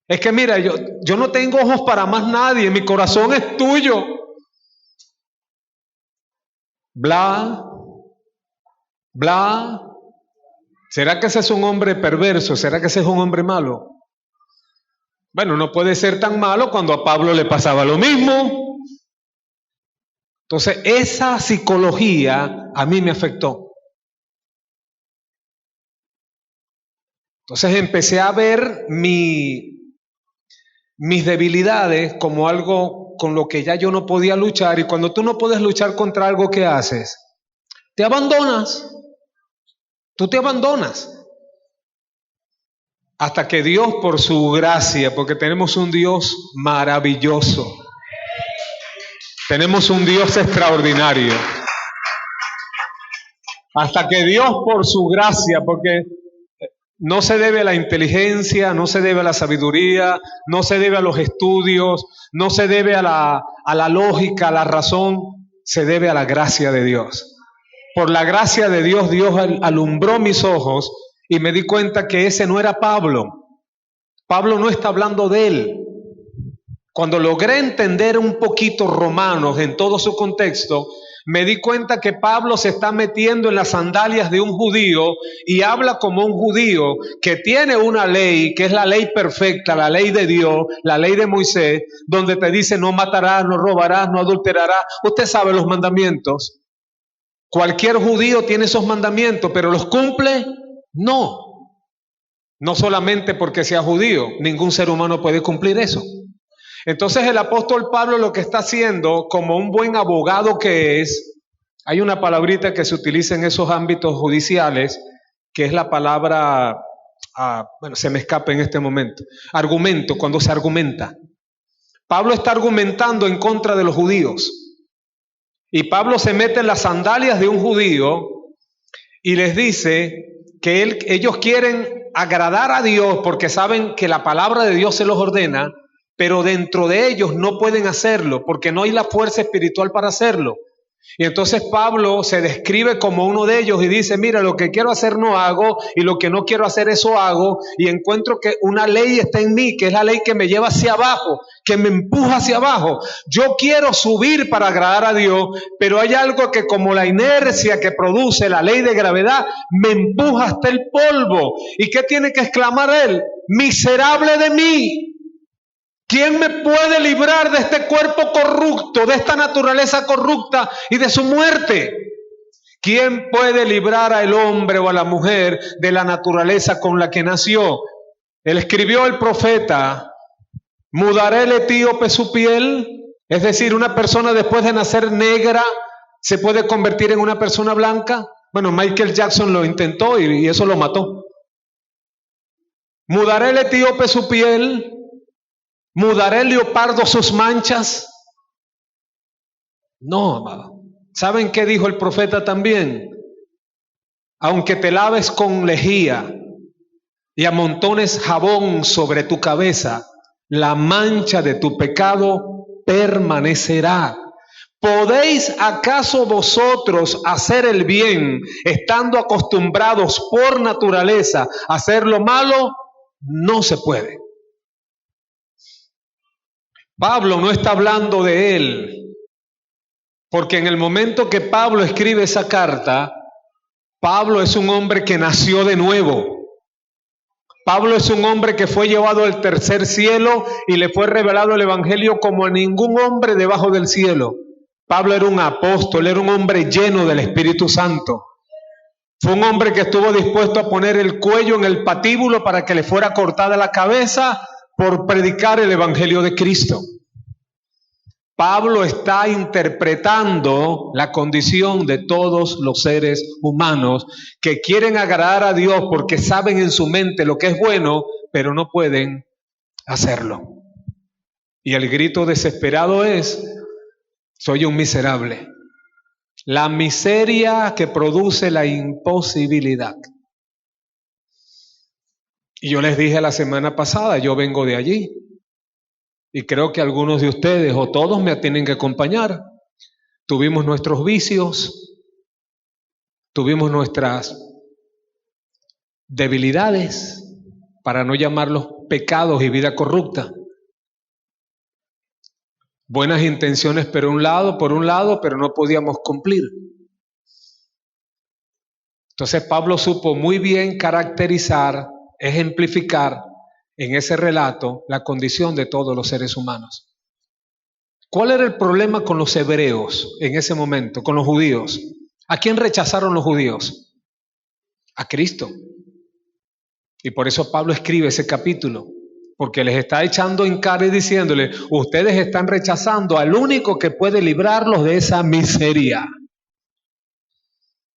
Speaker 2: Es que mira, yo no tengo ojos para más nadie, mi corazón es tuyo. Bla, bla. ¿Será que ese es un hombre perverso? ¿Será que ese es un hombre malo? Bueno, no puede ser tan malo cuando a Pablo le pasaba lo mismo. Entonces, esa psicología a mí me afectó. Entonces empecé a ver mis debilidades como algo con lo que ya yo no podía luchar. Y cuando tú no puedes luchar contra algo, ¿qué haces? Te abandonas. Tú te abandonas. Hasta que Dios, por su gracia, porque tenemos un Dios maravilloso, tenemos un Dios extraordinario. Hasta que Dios, por su gracia, porque no se debe a la inteligencia, no se debe a la sabiduría, no se debe a los estudios, no se debe a la lógica, a la razón, se debe a la gracia de Dios. Por la gracia de Dios, Dios alumbró mis ojos y me di cuenta que ese no era Pablo. Pablo no está hablando de él. Cuando logré entender un poquito Romanos en todo su contexto, me di cuenta que Pablo se está metiendo en las sandalias de un judío y habla como un judío que tiene una ley, que es la ley perfecta, la ley de Dios, la ley de Moisés, donde te dice no matarás, no robarás, no adulterarás. Usted sabe los mandamientos. Cualquier judío tiene esos mandamientos, pero ¿los cumple? No. No solamente porque sea judío, ningún ser humano puede cumplir eso. Entonces el apóstol Pablo lo que está haciendo, como un buen abogado que es, hay una palabrita que se utiliza en esos ámbitos judiciales, que es la palabra, se me escapa en este momento, argumento, cuando se argumenta. Pablo está argumentando en contra de los judíos. Y Pablo se mete en las sandalias de un judío y les dice que ellos quieren agradar a Dios porque saben que la palabra de Dios se los ordena, pero dentro de ellos no pueden hacerlo porque no hay la fuerza espiritual para hacerlo. Y entonces Pablo se describe como uno de ellos y dice, mira, lo que quiero hacer no hago y lo que no quiero hacer eso hago, y encuentro que una ley está en mí, que es la ley que me lleva hacia abajo, que me empuja hacia abajo. Yo quiero subir para agradar a Dios, pero hay algo que como la inercia que produce la ley de gravedad me empuja hasta el polvo. ¿Y qué tiene que exclamar él? Miserable de mí. ¿Quién me puede librar de este cuerpo corrupto, de esta naturaleza corrupta y de su muerte? ¿Quién puede librar al hombre o a la mujer de la naturaleza con la que nació? Él escribió el profeta, ¿mudará el etíope su piel? Es decir, una persona después de nacer negra se puede convertir en una persona blanca. Bueno, Michael Jackson lo intentó y eso lo mató. ¿Mudará el etíope su piel? ¿Mudará el leopardo sus manchas? No, amado. ¿Saben qué dijo el profeta también? Aunque te laves con lejía y amontones jabón sobre tu cabeza, la mancha de tu pecado permanecerá. ¿Podéis acaso vosotros hacer el bien estando acostumbrados por naturaleza a hacer lo malo? No se puede. Pablo no está hablando de él, porque en el momento que Pablo escribe esa carta, Pablo es un hombre que nació de nuevo. Pablo es un hombre que fue llevado al tercer cielo y le fue revelado el evangelio como a ningún hombre debajo del cielo. Pablo era un apóstol, era un hombre lleno del Espíritu Santo. Fue un hombre que estuvo dispuesto a poner el cuello en el patíbulo para que le fuera cortada la cabeza por predicar el evangelio de Cristo. Pablo está interpretando la condición de todos los seres humanos que quieren agradar a Dios porque saben en su mente lo que es bueno, pero no pueden hacerlo. Y el grito desesperado es, soy un miserable. La miseria que produce la imposibilidad. Y yo les dije la semana pasada, yo vengo de allí. Y creo que algunos de ustedes o todos me tienen que acompañar. Tuvimos nuestros vicios, tuvimos nuestras debilidades, para no llamarlos pecados y vida corrupta. Buenas intenciones por un lado, pero no podíamos cumplir. Entonces Pablo supo muy bien caracterizar, ejemplificar en ese relato la condición de todos los seres humanos. ¿Cuál era el problema con los hebreos en ese momento, con los judíos? ¿A quién rechazaron los judíos? A Cristo. Y por eso Pablo escribe ese capítulo, porque les está echando en cara y diciéndole, ustedes están rechazando al único que puede librarlos de esa miseria.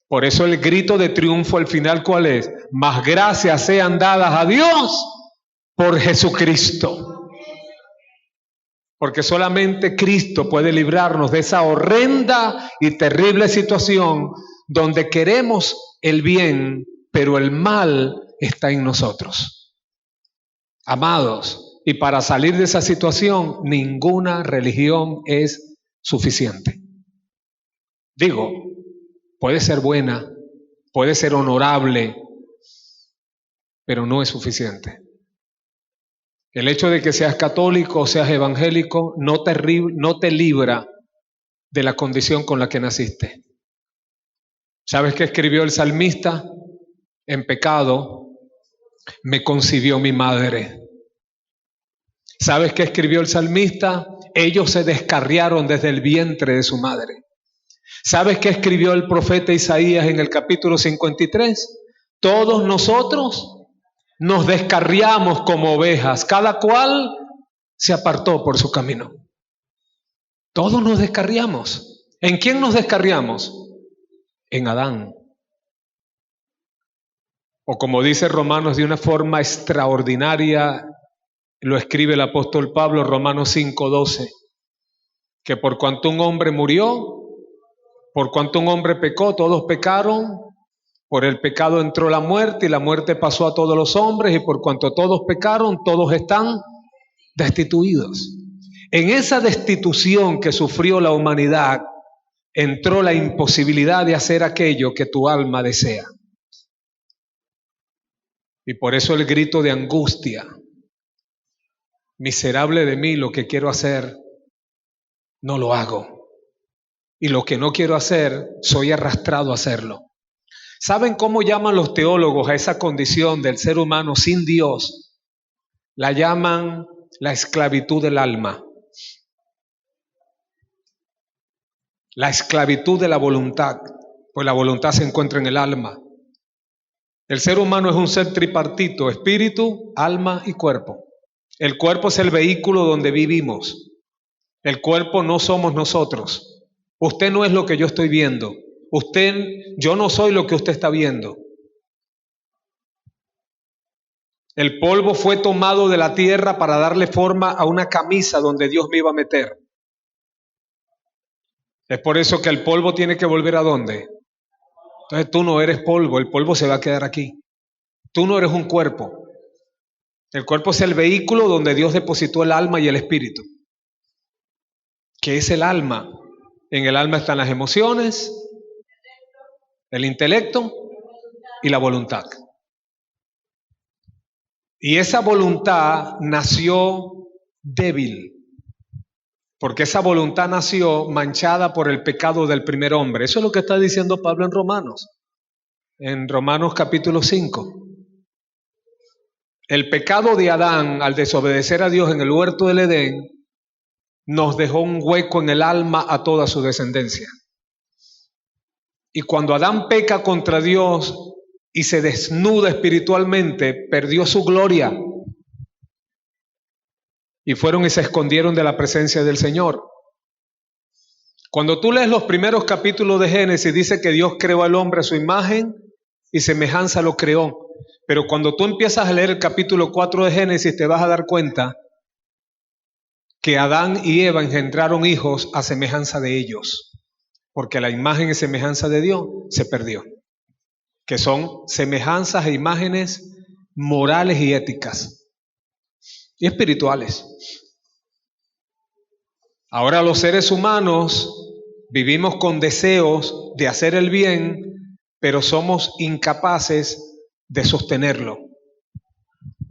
Speaker 2: Por eso el grito de triunfo al final, ¿cuál es? Más gracias sean dadas a Dios por Jesucristo. Porque solamente Cristo puede librarnos de esa horrenda y terrible situación donde queremos el bien, pero el mal está en nosotros. Amados, y para salir de esa situación, ninguna religión es suficiente. Digo, puede ser buena, puede ser honorable, pero no es suficiente. El hecho de que seas católico o seas evangélico no te libra de la condición con la que naciste. ¿Sabes qué escribió el salmista? En pecado me concibió mi madre. ¿Sabes qué escribió el salmista? Ellos se descarriaron desde el vientre de su madre. ¿Sabes qué escribió el profeta Isaías en el capítulo 53? Todos nosotros nos descarriamos como ovejas, cada cual se apartó por su camino. Todos nos descarriamos. ¿En quién nos descarriamos? En Adán. O como dice Romanos de una forma extraordinaria, lo escribe el apóstol Pablo, Romanos 5:12, que por cuanto un hombre murió, por cuanto un hombre pecó, todos pecaron, por el pecado entró la muerte y la muerte pasó a todos los hombres y por cuanto todos pecaron, todos están destituidos. En esa destitución que sufrió la humanidad, entró la imposibilidad de hacer aquello que tu alma desea. Y por eso el grito de angustia, miserable de mí, lo que quiero hacer, no lo hago. Y lo que no quiero hacer, soy arrastrado a hacerlo. ¿Saben cómo llaman los teólogos a esa condición del ser humano sin Dios? La llaman la esclavitud del alma. La esclavitud de la voluntad, pues la voluntad se encuentra en el alma. El ser humano es un ser tripartito, espíritu, alma y cuerpo. El cuerpo es el vehículo donde vivimos. El cuerpo no somos nosotros. Usted no es lo que yo estoy viendo. Yo no soy lo que usted está viendo. El polvo fue tomado de la tierra para darle forma a una camisa donde Dios me iba a meter. Es por eso que el polvo tiene que volver ¿a dónde? Entonces tú no eres polvo, el polvo se va a quedar aquí. Tú no eres un cuerpo. El cuerpo es el vehículo donde Dios depositó el alma y el espíritu. ¿Qué es el alma? En el alma están las emociones, el intelecto y la voluntad. Y esa voluntad nació débil, porque esa voluntad nació manchada por el pecado del primer hombre. Eso es lo que está diciendo Pablo en Romanos capítulo 5. El pecado de Adán al desobedecer a Dios en el huerto del Edén nos dejó un hueco en el alma a toda su descendencia. Y cuando Adán peca contra Dios y se desnuda espiritualmente, perdió su gloria. Y fueron y se escondieron de la presencia del Señor. Cuando tú lees los primeros capítulos de Génesis, dice que Dios creó al hombre a su imagen y semejanza lo creó. Pero cuando tú empiezas a leer el capítulo 4 de Génesis, te vas a dar cuenta que Adán y Eva engendraron hijos a semejanza de ellos, porque la imagen y semejanza de Dios se perdió, que son semejanzas e imágenes morales y éticas y espirituales. Ahora los seres humanos vivimos con deseos de hacer el bien, pero somos incapaces de sostenerlo,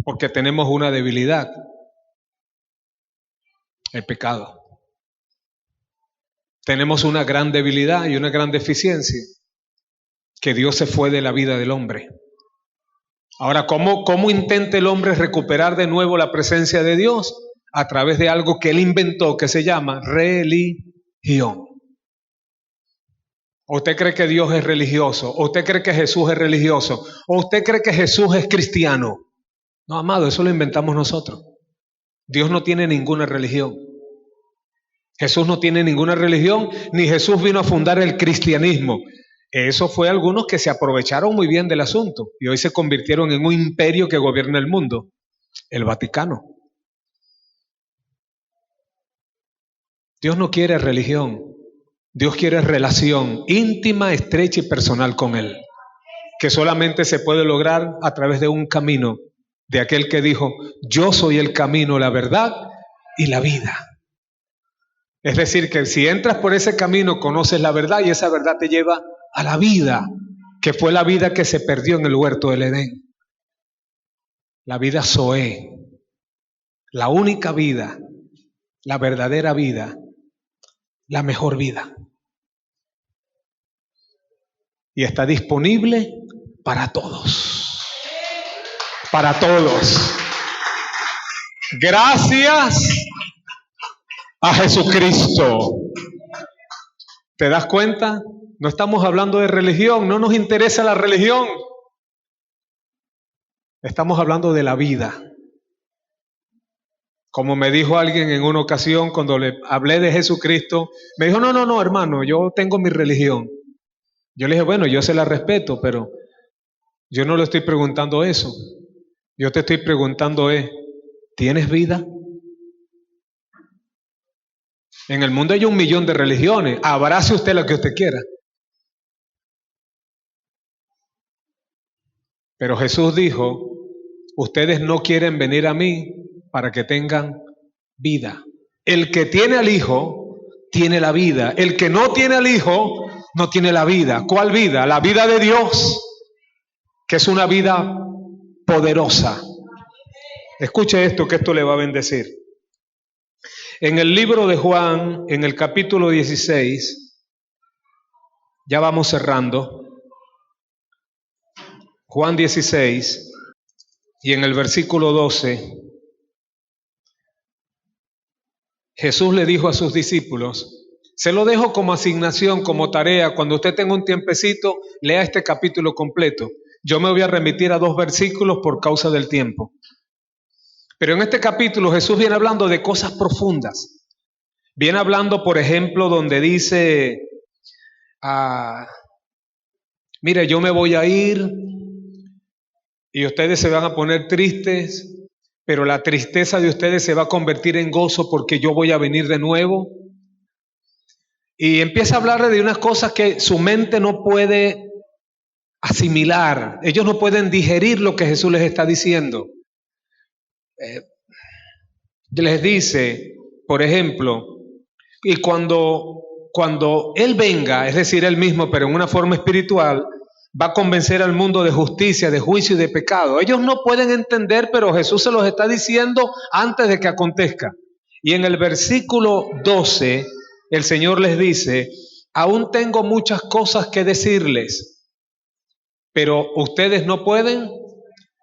Speaker 2: porque tenemos una debilidad, el pecado. Tenemos una gran debilidad y una gran deficiencia, que Dios se fue de la vida del hombre. Ahora, ¿cómo intenta el hombre recuperar de nuevo la presencia de Dios? A través de algo que él inventó, que se llama religión. ¿O usted cree que Dios es religioso? ¿O usted cree que Jesús es religioso? ¿O usted cree que Jesús es cristiano? No, amado, eso lo inventamos nosotros. Dios no tiene ninguna religión. Jesús no tiene ninguna religión, ni Jesús vino a fundar el cristianismo. Eso fue algunos que se aprovecharon muy bien del asunto y hoy se convirtieron en un imperio que gobierna el mundo, el Vaticano. Dios no quiere religión, Dios quiere relación íntima, estrecha y personal con Él, que solamente se puede lograr a través de un camino, de aquel que dijo: yo soy el camino, la verdad y la vida. Es decir, que si entras por ese camino conoces la verdad y esa verdad te lleva a la vida, que fue la vida que se perdió en el huerto del Edén. La vida Zoé, la única vida, la verdadera vida, la mejor vida. Y está disponible para todos. Para todos. Gracias a Jesucristo. ¿Te das cuenta? No estamos hablando de religión, no nos interesa la religión. Estamos hablando de la vida. Como me dijo alguien en una ocasión cuando le hablé de Jesucristo, me dijo: no, hermano, yo tengo mi religión. Yo le dije: bueno, yo se la respeto, pero yo no le estoy preguntando eso. Yo te estoy preguntando ¿tienes vida? En el mundo hay 1 millón de religiones. Abrace usted lo que usted quiera. Pero Jesús dijo: ustedes no quieren venir a mí para que tengan vida. El que tiene al Hijo tiene la vida. El que no tiene al Hijo no tiene la vida. ¿Cuál vida? La vida de Dios, que es una vida poderosa. Escuche esto, que esto le va a bendecir. En el libro de Juan, en el capítulo 16, ya vamos cerrando, Juan 16, y en el versículo 12, Jesús le dijo a sus discípulos, se lo dejo como asignación, como tarea, cuando usted tenga un tiempecito, lea este capítulo completo. Yo me voy a remitir a 2 versículos por causa del tiempo. Pero en este capítulo Jesús viene hablando de cosas profundas. Viene hablando, por ejemplo, donde dice, mire, yo me voy a ir y ustedes se van a poner tristes, pero la tristeza de ustedes se va a convertir en gozo porque yo voy a venir de nuevo. Y empieza a hablar de unas cosas que su mente no puede asimilar. Ellos no pueden digerir lo que Jesús les está diciendo. Les dice, por ejemplo, y cuando Él venga, es decir, Él mismo, pero en una forma espiritual, va a convencer al mundo de justicia, de juicio y de pecado. Ellos no pueden entender, pero Jesús se los está diciendo antes de que acontezca. Y en el versículo 12, el Señor les dice, aún tengo muchas cosas que decirles, pero ustedes no pueden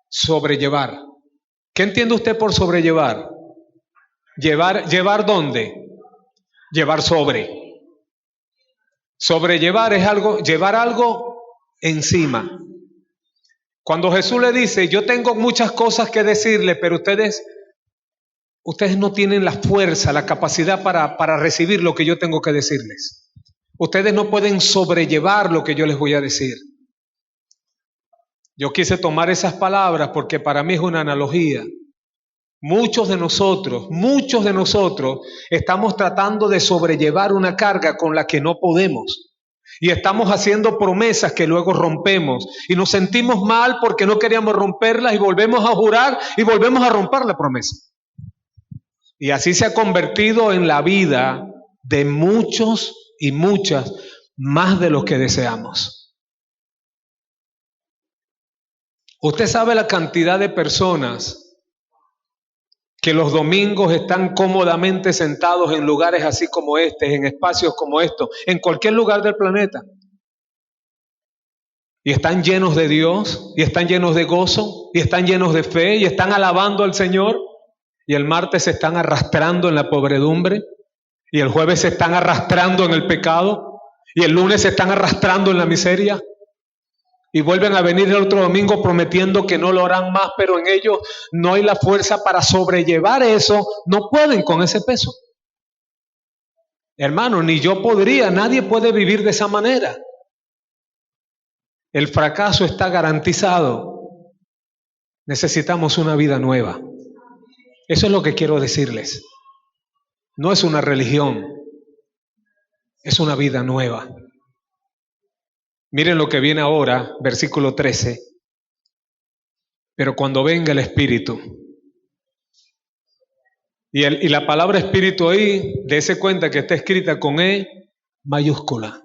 Speaker 2: sobrellevar. ¿Qué entiende usted por sobrellevar? ¿Llevar dónde? Llevar sobre. Sobrellevar es algo, llevar algo encima. Cuando Jesús le dice, yo tengo muchas cosas que decirle, pero ustedes no tienen la fuerza, la capacidad para recibir lo que yo tengo que decirles. Ustedes no pueden sobrellevar lo que yo les voy a decir. Yo quise tomar esas palabras porque para mí es una analogía. Muchos de nosotros estamos tratando de sobrellevar una carga con la que no podemos. Y estamos haciendo promesas que luego rompemos. Y nos sentimos mal porque no queríamos romperlas y volvemos a jurar y volvemos a romper la promesa. Y así se ha convertido en la vida de muchos y muchas, más de lo que deseamos. Usted sabe la cantidad de personas que los domingos están cómodamente sentados en lugares así como este, en espacios como estos, en cualquier lugar del planeta. Y están llenos de Dios, y están llenos de gozo, y están llenos de fe, y están alabando al Señor. Y el martes se están arrastrando en la pobredumbre, y el jueves se están arrastrando en el pecado, y el lunes se están arrastrando en la miseria. Y vuelven a venir el otro domingo prometiendo que no lo harán más, pero en ellos no hay la fuerza para sobrellevar eso, no pueden con ese peso. Hermano, ni yo podría, nadie puede vivir de esa manera. El fracaso está garantizado. Necesitamos una vida nueva. Eso es lo que quiero decirles. No es una religión, es una vida nueva. Miren lo que viene ahora, versículo 13. Pero cuando venga el Espíritu, y la palabra Espíritu ahí, dése cuenta que está escrita con E mayúscula,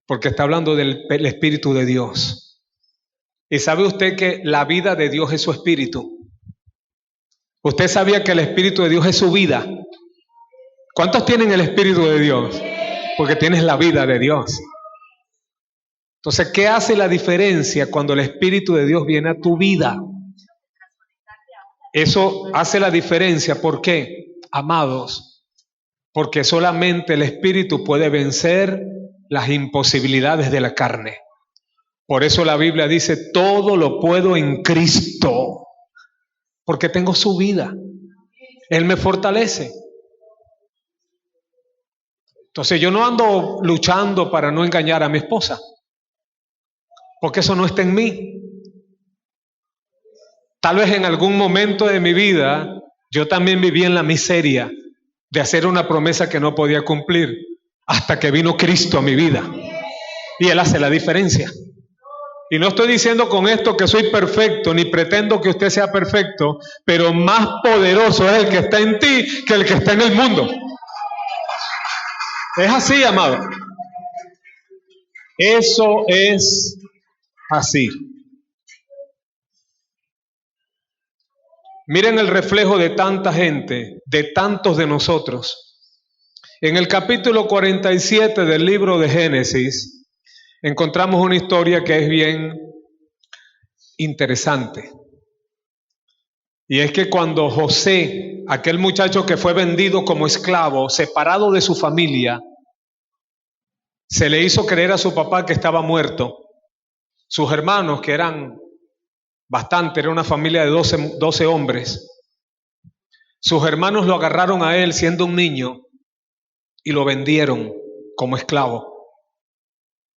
Speaker 2: porque está hablando del Espíritu de Dios. ¿Y sabe usted que la vida de Dios es su Espíritu? ¿Usted sabía que el Espíritu de Dios es su vida? ¿Cuántos tienen el Espíritu de Dios? Porque tienes la vida de Dios. Entonces, ¿qué hace la diferencia cuando el Espíritu de Dios viene a tu vida? Eso hace la diferencia. ¿Por qué? Amados, porque solamente el Espíritu puede vencer las imposibilidades de la carne. Por eso la Biblia dice, todo lo puedo en Cristo, porque tengo su vida. Él me fortalece. Entonces yo no ando luchando para no engañar a mi esposa, porque eso no está en mí. Tal vez en algún momento de mi vida yo también viví en la miseria de hacer una promesa que no podía cumplir, hasta que vino Cristo a mi vida. Y Él hace la diferencia. Y no estoy diciendo con esto que soy perfecto, ni pretendo que usted sea perfecto, pero más poderoso es el que está en ti que el que está en el mundo. Es así, amado. Eso es así. Miren el reflejo de tanta gente, de tantos de nosotros. En el capítulo 47 del libro de Génesis, encontramos una historia que es bien interesante. Y es que cuando José, aquel muchacho que fue vendido como esclavo, separado de su familia, se le hizo creer a su papá que estaba muerto. Sus hermanos, que eran bastante, era una familia de 12 hombres. Sus hermanos lo agarraron a él siendo un niño y lo vendieron como esclavo.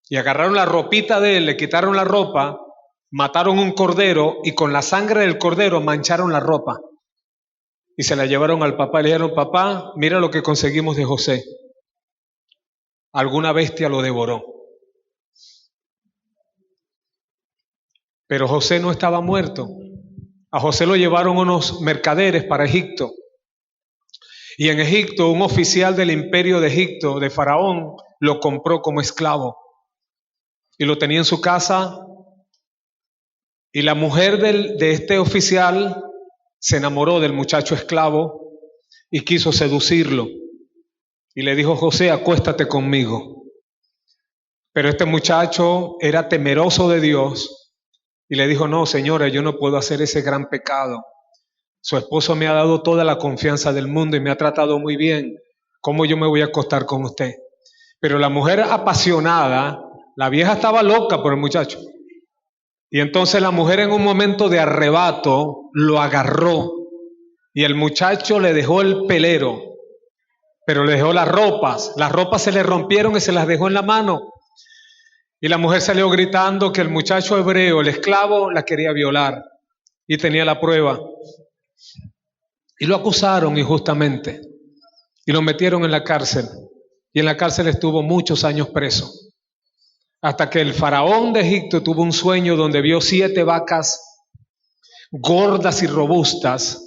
Speaker 2: Y agarraron la ropita de él, le quitaron la ropa, mataron un cordero y con la sangre del cordero mancharon la ropa. Y se la llevaron al papá y le dijeron, papá, mira lo que conseguimos de José. Alguna bestia lo devoró. Pero José no estaba muerto. A José lo llevaron unos mercaderes para Egipto. Y en Egipto un oficial del imperio de Egipto, de Faraón, lo compró como esclavo. Y lo tenía en su casa. Y la mujer de este oficial se enamoró del muchacho esclavo y quiso seducirlo. Y le dijo, José, acuéstate conmigo. Pero este muchacho era temeroso de Dios y le dijo, no, señora, yo no puedo hacer ese gran pecado. Su esposo me ha dado toda la confianza del mundo y me ha tratado muy bien. ¿Cómo yo me voy a acostar con usted? Pero la mujer apasionada, la vieja estaba loca por el muchacho. Y entonces la mujer en un momento de arrebato lo agarró y el muchacho le dejó el pelero, pero le dejó las ropas se le rompieron y se las dejó en la mano. Y la mujer salió gritando que el muchacho hebreo, el esclavo, la quería violar y tenía la prueba. Y lo acusaron injustamente y lo metieron en la cárcel. y en la cárcel estuvo muchos años preso. Hasta que el faraón de Egipto tuvo un sueño donde vio 7 vacas gordas y robustas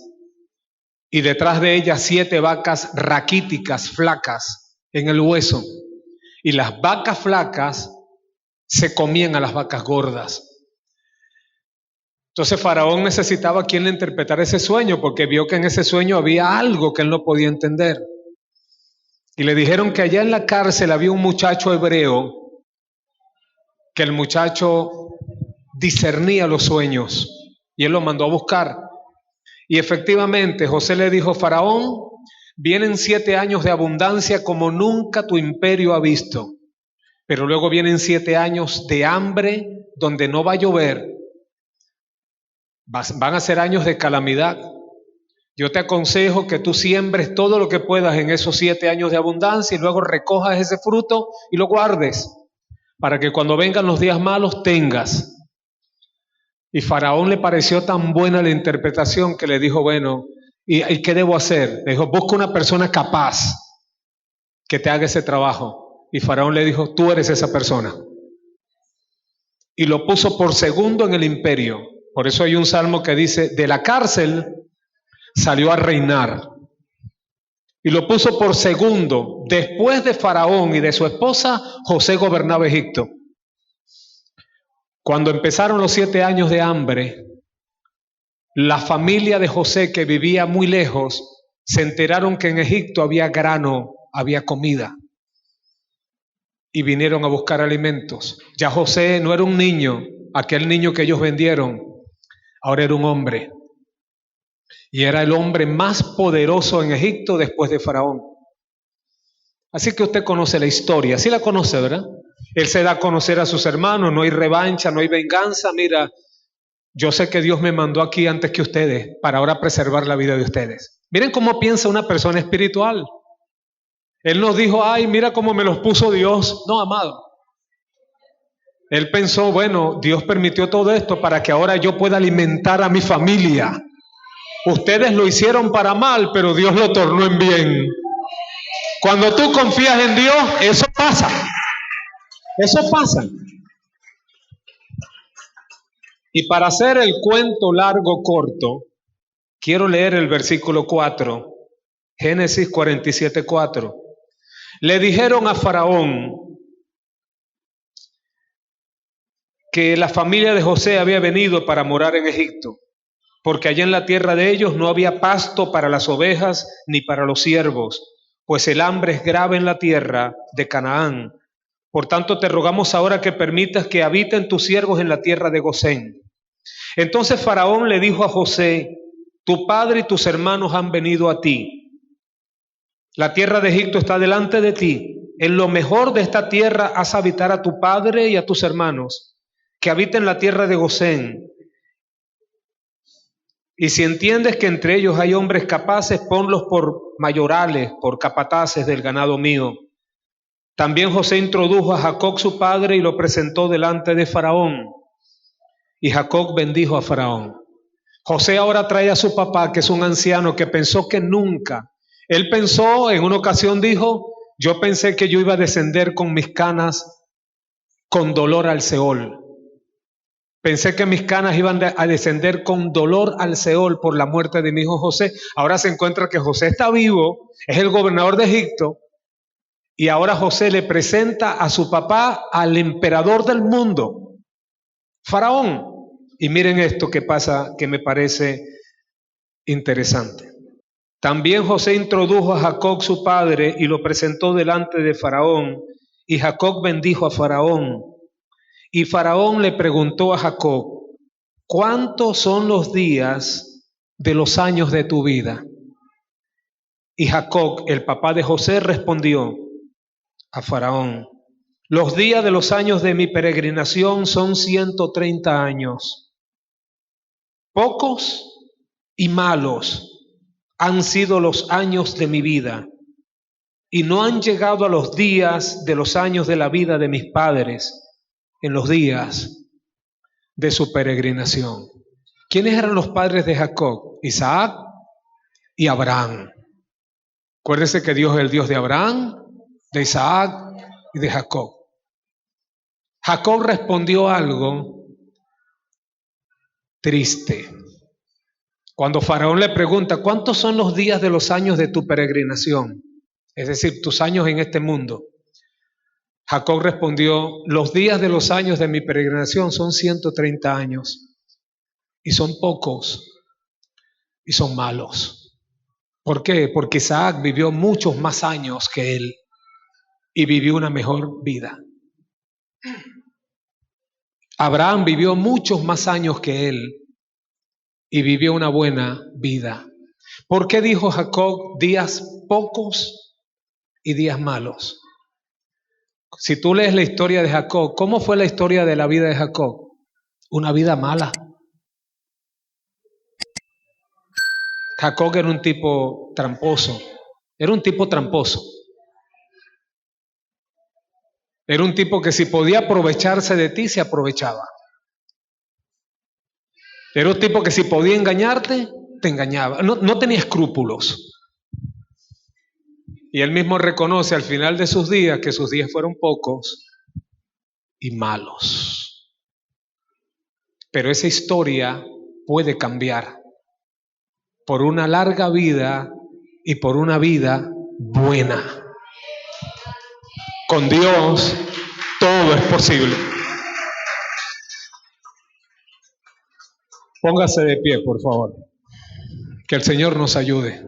Speaker 2: y detrás de ellas 7 vacas raquíticas, flacas en el hueso. Y las vacas flacas se comían a las vacas gordas. Entonces Faraón necesitaba quien le interpretara ese sueño, porque vio que en ese sueño había algo que él no podía entender. Y le dijeron que allá en la cárcel había un muchacho hebreo, que el muchacho discernía los sueños, y él lo mandó a buscar. Y efectivamente José le dijo: Faraón, vienen 7 años de abundancia como nunca tu imperio ha visto, pero luego vienen 7 años de hambre donde no va a llover. Van a ser años de calamidad. Yo te aconsejo que tú siembres todo lo que puedas en esos 7 años de abundancia y luego recojas ese fruto y lo guardes, para que cuando vengan los días malos tengas. Y Faraón le pareció tan buena la interpretación que le dijo: bueno, ¿y qué debo hacer? Le dijo: busca una persona capaz que te haga ese trabajo. Y Faraón le dijo: tú eres esa persona. Y lo puso por segundo en el imperio. Por eso hay un salmo que dice: de la cárcel salió a reinar. Y lo puso por segundo. Después de Faraón y de su esposa, José gobernaba Egipto. Cuando empezaron los 7 años de hambre, la familia de José, que vivía muy lejos, se enteraron que en Egipto había grano, había comida. Y vinieron a buscar alimentos. Ya José no era un niño, aquel niño que ellos vendieron, ahora era un hombre. Y era el hombre más poderoso en Egipto después de Faraón. Así que usted conoce la historia, sí la conoce, ¿verdad? Él se da a conocer a sus hermanos, no hay revancha, no hay venganza. Mira, yo sé que Dios me mandó aquí antes que ustedes para ahora preservar la vida de ustedes. Miren cómo piensa una persona espiritual. Él nos dijo: ay, mira cómo me los puso Dios. No, amado. Él pensó: bueno, Dios permitió todo esto para que ahora yo pueda alimentar a mi familia. Ustedes lo hicieron para mal, pero Dios lo tornó en bien. Cuando tú confías en Dios, eso pasa. Eso pasa. Y para hacer el cuento largo corto, quiero leer el versículo 4, Génesis 47:4. Le dijeron a Faraón que la familia de José había venido para morar en Egipto, porque allá en la tierra de ellos no había pasto para las ovejas ni para los siervos, pues el hambre es grave en la tierra de Canaán. Por tanto, te rogamos ahora que permitas que habiten tus siervos en la tierra de Gosén. Entonces Faraón le dijo a José: tu padre y tus hermanos han venido a ti. La tierra de Egipto está delante de ti. En lo mejor de esta tierra haz habitar a tu padre y a tus hermanos, que habiten la tierra de Gosén. Y si entiendes que entre ellos hay hombres capaces, ponlos por mayorales, por capataces del ganado mío. También José introdujo a Jacob su padre y lo presentó delante de Faraón. Y Jacob bendijo a Faraón. José ahora trae a su papá, que es un anciano que pensó que nunca. Él pensó, en una ocasión dijo: yo pensé que yo iba a descender con mis canas con dolor al Seol. Pensé que mis canas iban a descender con dolor al Seol por la muerte de mi hijo José. Ahora se encuentra que José está vivo, es el gobernador de Egipto. Y ahora José le presenta a su papá al emperador del mundo, Faraón. Y miren esto que pasa, que me parece interesante. También José introdujo a Jacob su padre y lo presentó delante de Faraón. Y Jacob bendijo a Faraón. Y Faraón le preguntó a Jacob: ¿cuántos son los días de los años de tu vida? Y Jacob, el papá de José, respondió a Faraón: los días de los años de mi peregrinación son 130 años. Pocos y malos han sido los años de mi vida, y no han llegado a los días de los años de la vida de mis padres, en los días de su peregrinación. ¿Quiénes eran los padres de Jacob? Isaac y Abraham. Acuérdese que Dios es el Dios de Abraham, de Isaac y de Jacob. Jacob respondió algo triste. Cuando Faraón le pregunta, ¿cuántos son los días de los años de tu peregrinación? Es decir, tus años en este mundo. Jacob respondió, los días de los años de mi peregrinación son 130 años. Y son pocos y son malos. ¿Por qué? Porque Isaac vivió muchos más años que él y vivió una mejor vida. Abraham vivió muchos más años que él y vivió una buena vida. ¿Por qué dijo Jacob días pocos y días malos? Si tú lees la historia de Jacob, ¿cómo fue la historia de la vida de Jacob? Una vida mala. Jacob era un tipo tramposo. Era un tipo tramposo. Era un tipo que si podía aprovecharse de ti, se aprovechaba. Era un tipo que si podía engañarte, te engañaba. No tenía escrúpulos. Y él mismo reconoce al final de sus días que sus días fueron pocos y malos. Pero esa historia puede cambiar por una larga vida y por una vida buena. Con Dios todo es posible. Póngase de pie, por favor. Que el Señor nos ayude.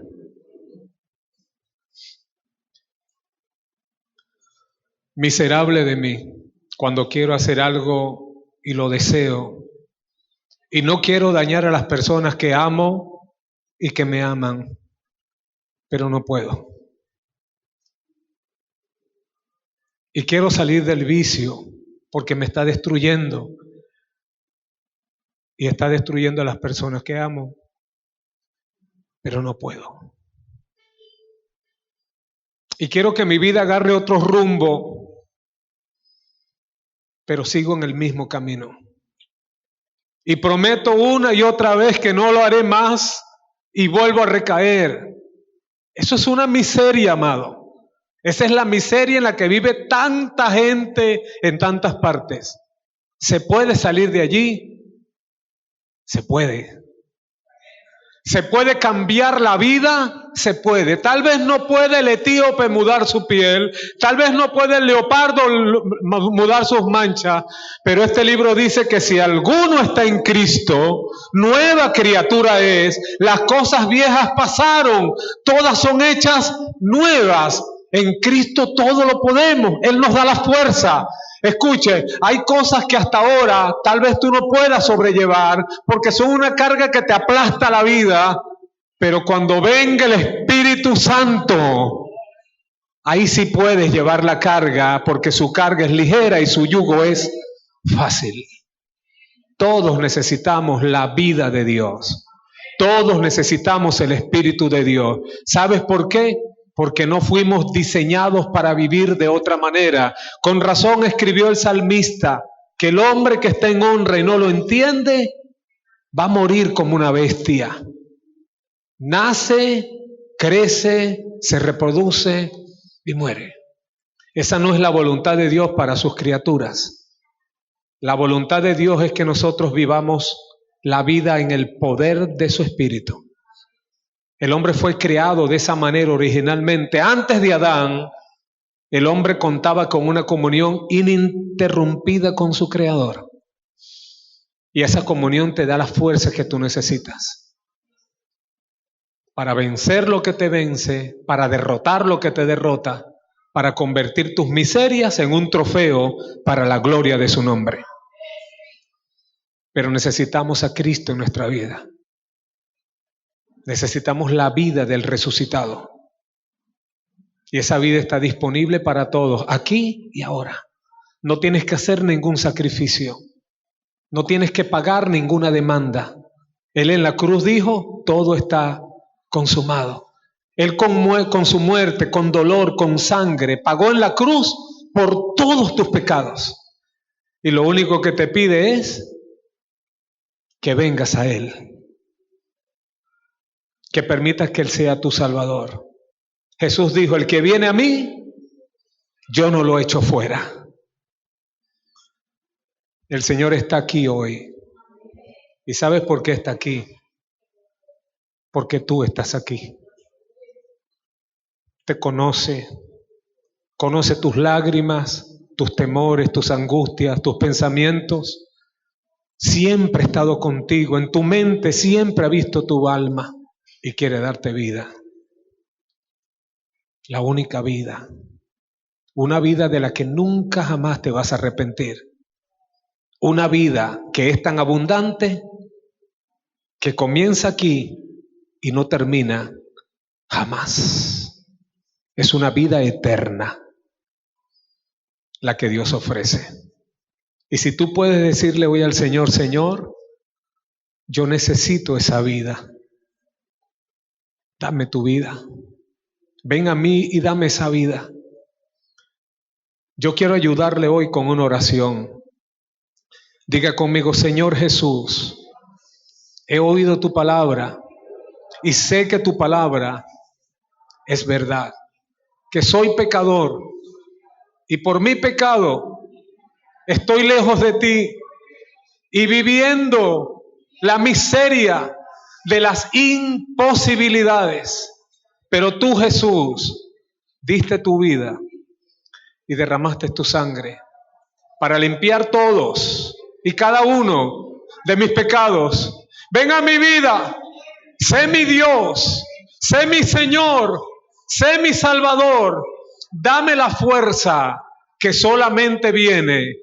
Speaker 2: Miserable de mí, cuando quiero hacer algo y lo deseo, y no quiero dañar a las personas que amo y que me aman, pero no puedo. Y quiero salir del vicio porque me está destruyendo y está destruyendo a las personas que amo, pero no puedo. Y quiero que mi vida agarre otro rumbo, pero sigo en el mismo camino. Y prometo una y otra vez que no lo haré más y vuelvo a recaer. Eso es una miseria, amado. Esa es la miseria en la que vive tanta gente en tantas partes. ¿Se puede salir de allí? Se puede. ¿Se puede cambiar la vida? Se puede. Tal vez no puede el etíope mudar su piel, tal vez no puede el leopardo mudar sus manchas, pero este libro dice que si alguno está en Cristo, nueva criatura es, las cosas viejas pasaron, todas son hechas nuevas. En Cristo todo lo podemos, Él nos da la fuerza. Escuche, hay cosas que hasta ahora tal vez tú no puedas sobrellevar porque son una carga que te aplasta la vida, pero cuando venga el Espíritu Santo, ahí sí puedes llevar la carga porque su carga es ligera y su yugo es fácil. Todos necesitamos la vida de Dios. Todos necesitamos el Espíritu de Dios. ¿Sabes por qué? Porque no fuimos diseñados para vivir de otra manera. Con razón escribió el salmista que el hombre que está en honra y no lo entiende, va a morir como una bestia. Nace, crece, se reproduce y muere. Esa no es la voluntad de Dios para sus criaturas. La voluntad de Dios es que nosotros vivamos la vida en el poder de su Espíritu. El hombre fue creado de esa manera originalmente. Antes de Adán, el hombre contaba con una comunión ininterrumpida con su Creador. Y esa comunión te da las fuerzas que tú necesitas para vencer lo que te vence, para derrotar lo que te derrota, para convertir tus miserias en un trofeo para la gloria de su nombre. Pero necesitamos a Cristo en nuestra vida. Necesitamos la vida del resucitado. Y esa vida está disponible para todos, aquí y ahora. No tienes que hacer ningún sacrificio. No tienes que pagar ninguna demanda. Él en la cruz dijo, todo está consumado. Él con su muerte, con dolor, con sangre, pagó en la cruz por todos tus pecados. Y lo único que te pide es que vengas a Él. Que permitas que Él sea tu Salvador. Jesús dijo, el que viene a mí, yo no lo echo fuera. El Señor está aquí hoy. ¿Y sabes por qué está aquí? Porque tú estás aquí. Te conoce tus lágrimas, tus temores, tus angustias, tus pensamientos. Siempre ha estado contigo, en tu mente siempre ha visto tu alma y quiere darte vida. La única vida, una vida de la que nunca jamás te vas a arrepentir. Una vida que es tan abundante que comienza aquí y no termina jamás. Es una vida eterna la que Dios ofrece. Y si tú puedes decirle hoy al Señor, Señor, yo necesito esa vida. Dame tu vida. Ven a mí y dame esa vida. Yo quiero ayudarle hoy con una oración. Diga conmigo, Señor Jesús, he oído tu palabra y sé que tu palabra es verdad, que soy pecador y por mi pecado estoy lejos de ti y viviendo la miseria de las imposibilidades. Pero tú, Jesús, diste tu vida y derramaste tu sangre para limpiar todos y cada uno de mis pecados. Ven a mi vida, sé mi Dios, sé mi Señor, sé mi Salvador. Dame la fuerza que solamente viene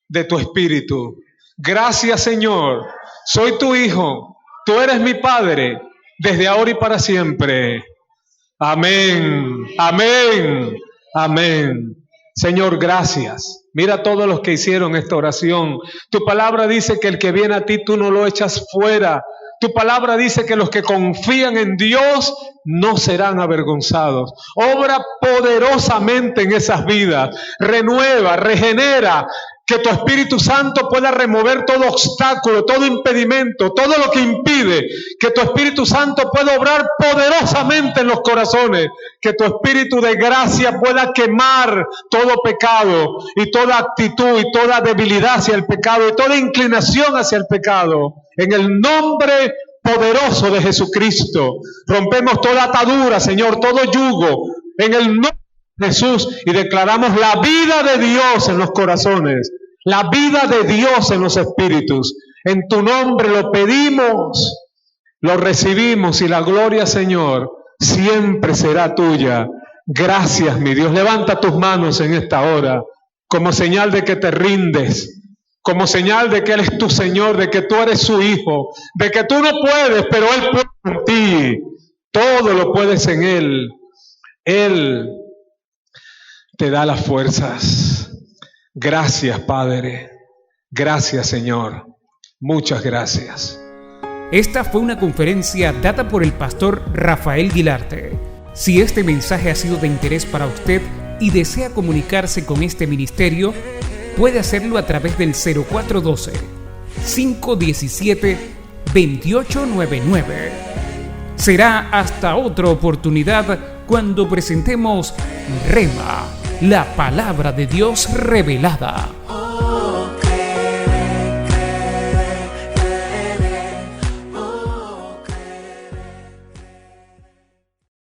Speaker 2: de tu Espíritu. Gracias, Señor. Soy tu Hijo. Tú eres mi Padre desde ahora y para siempre. Amén. Amén. Amén. Señor, gracias. Mira a todos los que hicieron esta oración. Tu palabra dice que el que viene a ti tú no lo echas fuera. Tu palabra dice que los que confían en Dios no serán avergonzados. Obra poderosamente en esas vidas. Renueva, regenera. Que tu Espíritu Santo pueda remover todo obstáculo, todo impedimento, todo lo que impide. Que tu Espíritu Santo pueda obrar poderosamente en los corazones. Que tu Espíritu de gracia pueda quemar todo pecado y toda actitud y toda debilidad hacia el pecado y toda inclinación hacia el pecado. En el nombre poderoso de Jesucristo, rompemos toda atadura, Señor, todo yugo. En el nombre Jesús, y declaramos la vida de Dios en los corazones, la vida de Dios en los espíritus. En tu nombre lo pedimos, lo recibimos, y la gloria, Señor, siempre será tuya. Gracias, mi Dios. Levanta tus manos en esta hora como señal de que te rindes, como señal de que Él es tu Señor, de que tú eres su Hijo, de que tú no puedes, pero Él puede en ti. Todo lo puedes en Él. Él te da las fuerzas. Gracias, Padre. Gracias, Señor. Muchas gracias.
Speaker 1: Esta fue una conferencia dada por el pastor Rafael Guilarte. Si este mensaje ha sido de interés para usted y desea comunicarse con este ministerio, puede hacerlo a través del 0412-517-2899. Será hasta otra oportunidad cuando presentemos Rema, la palabra de Dios revelada.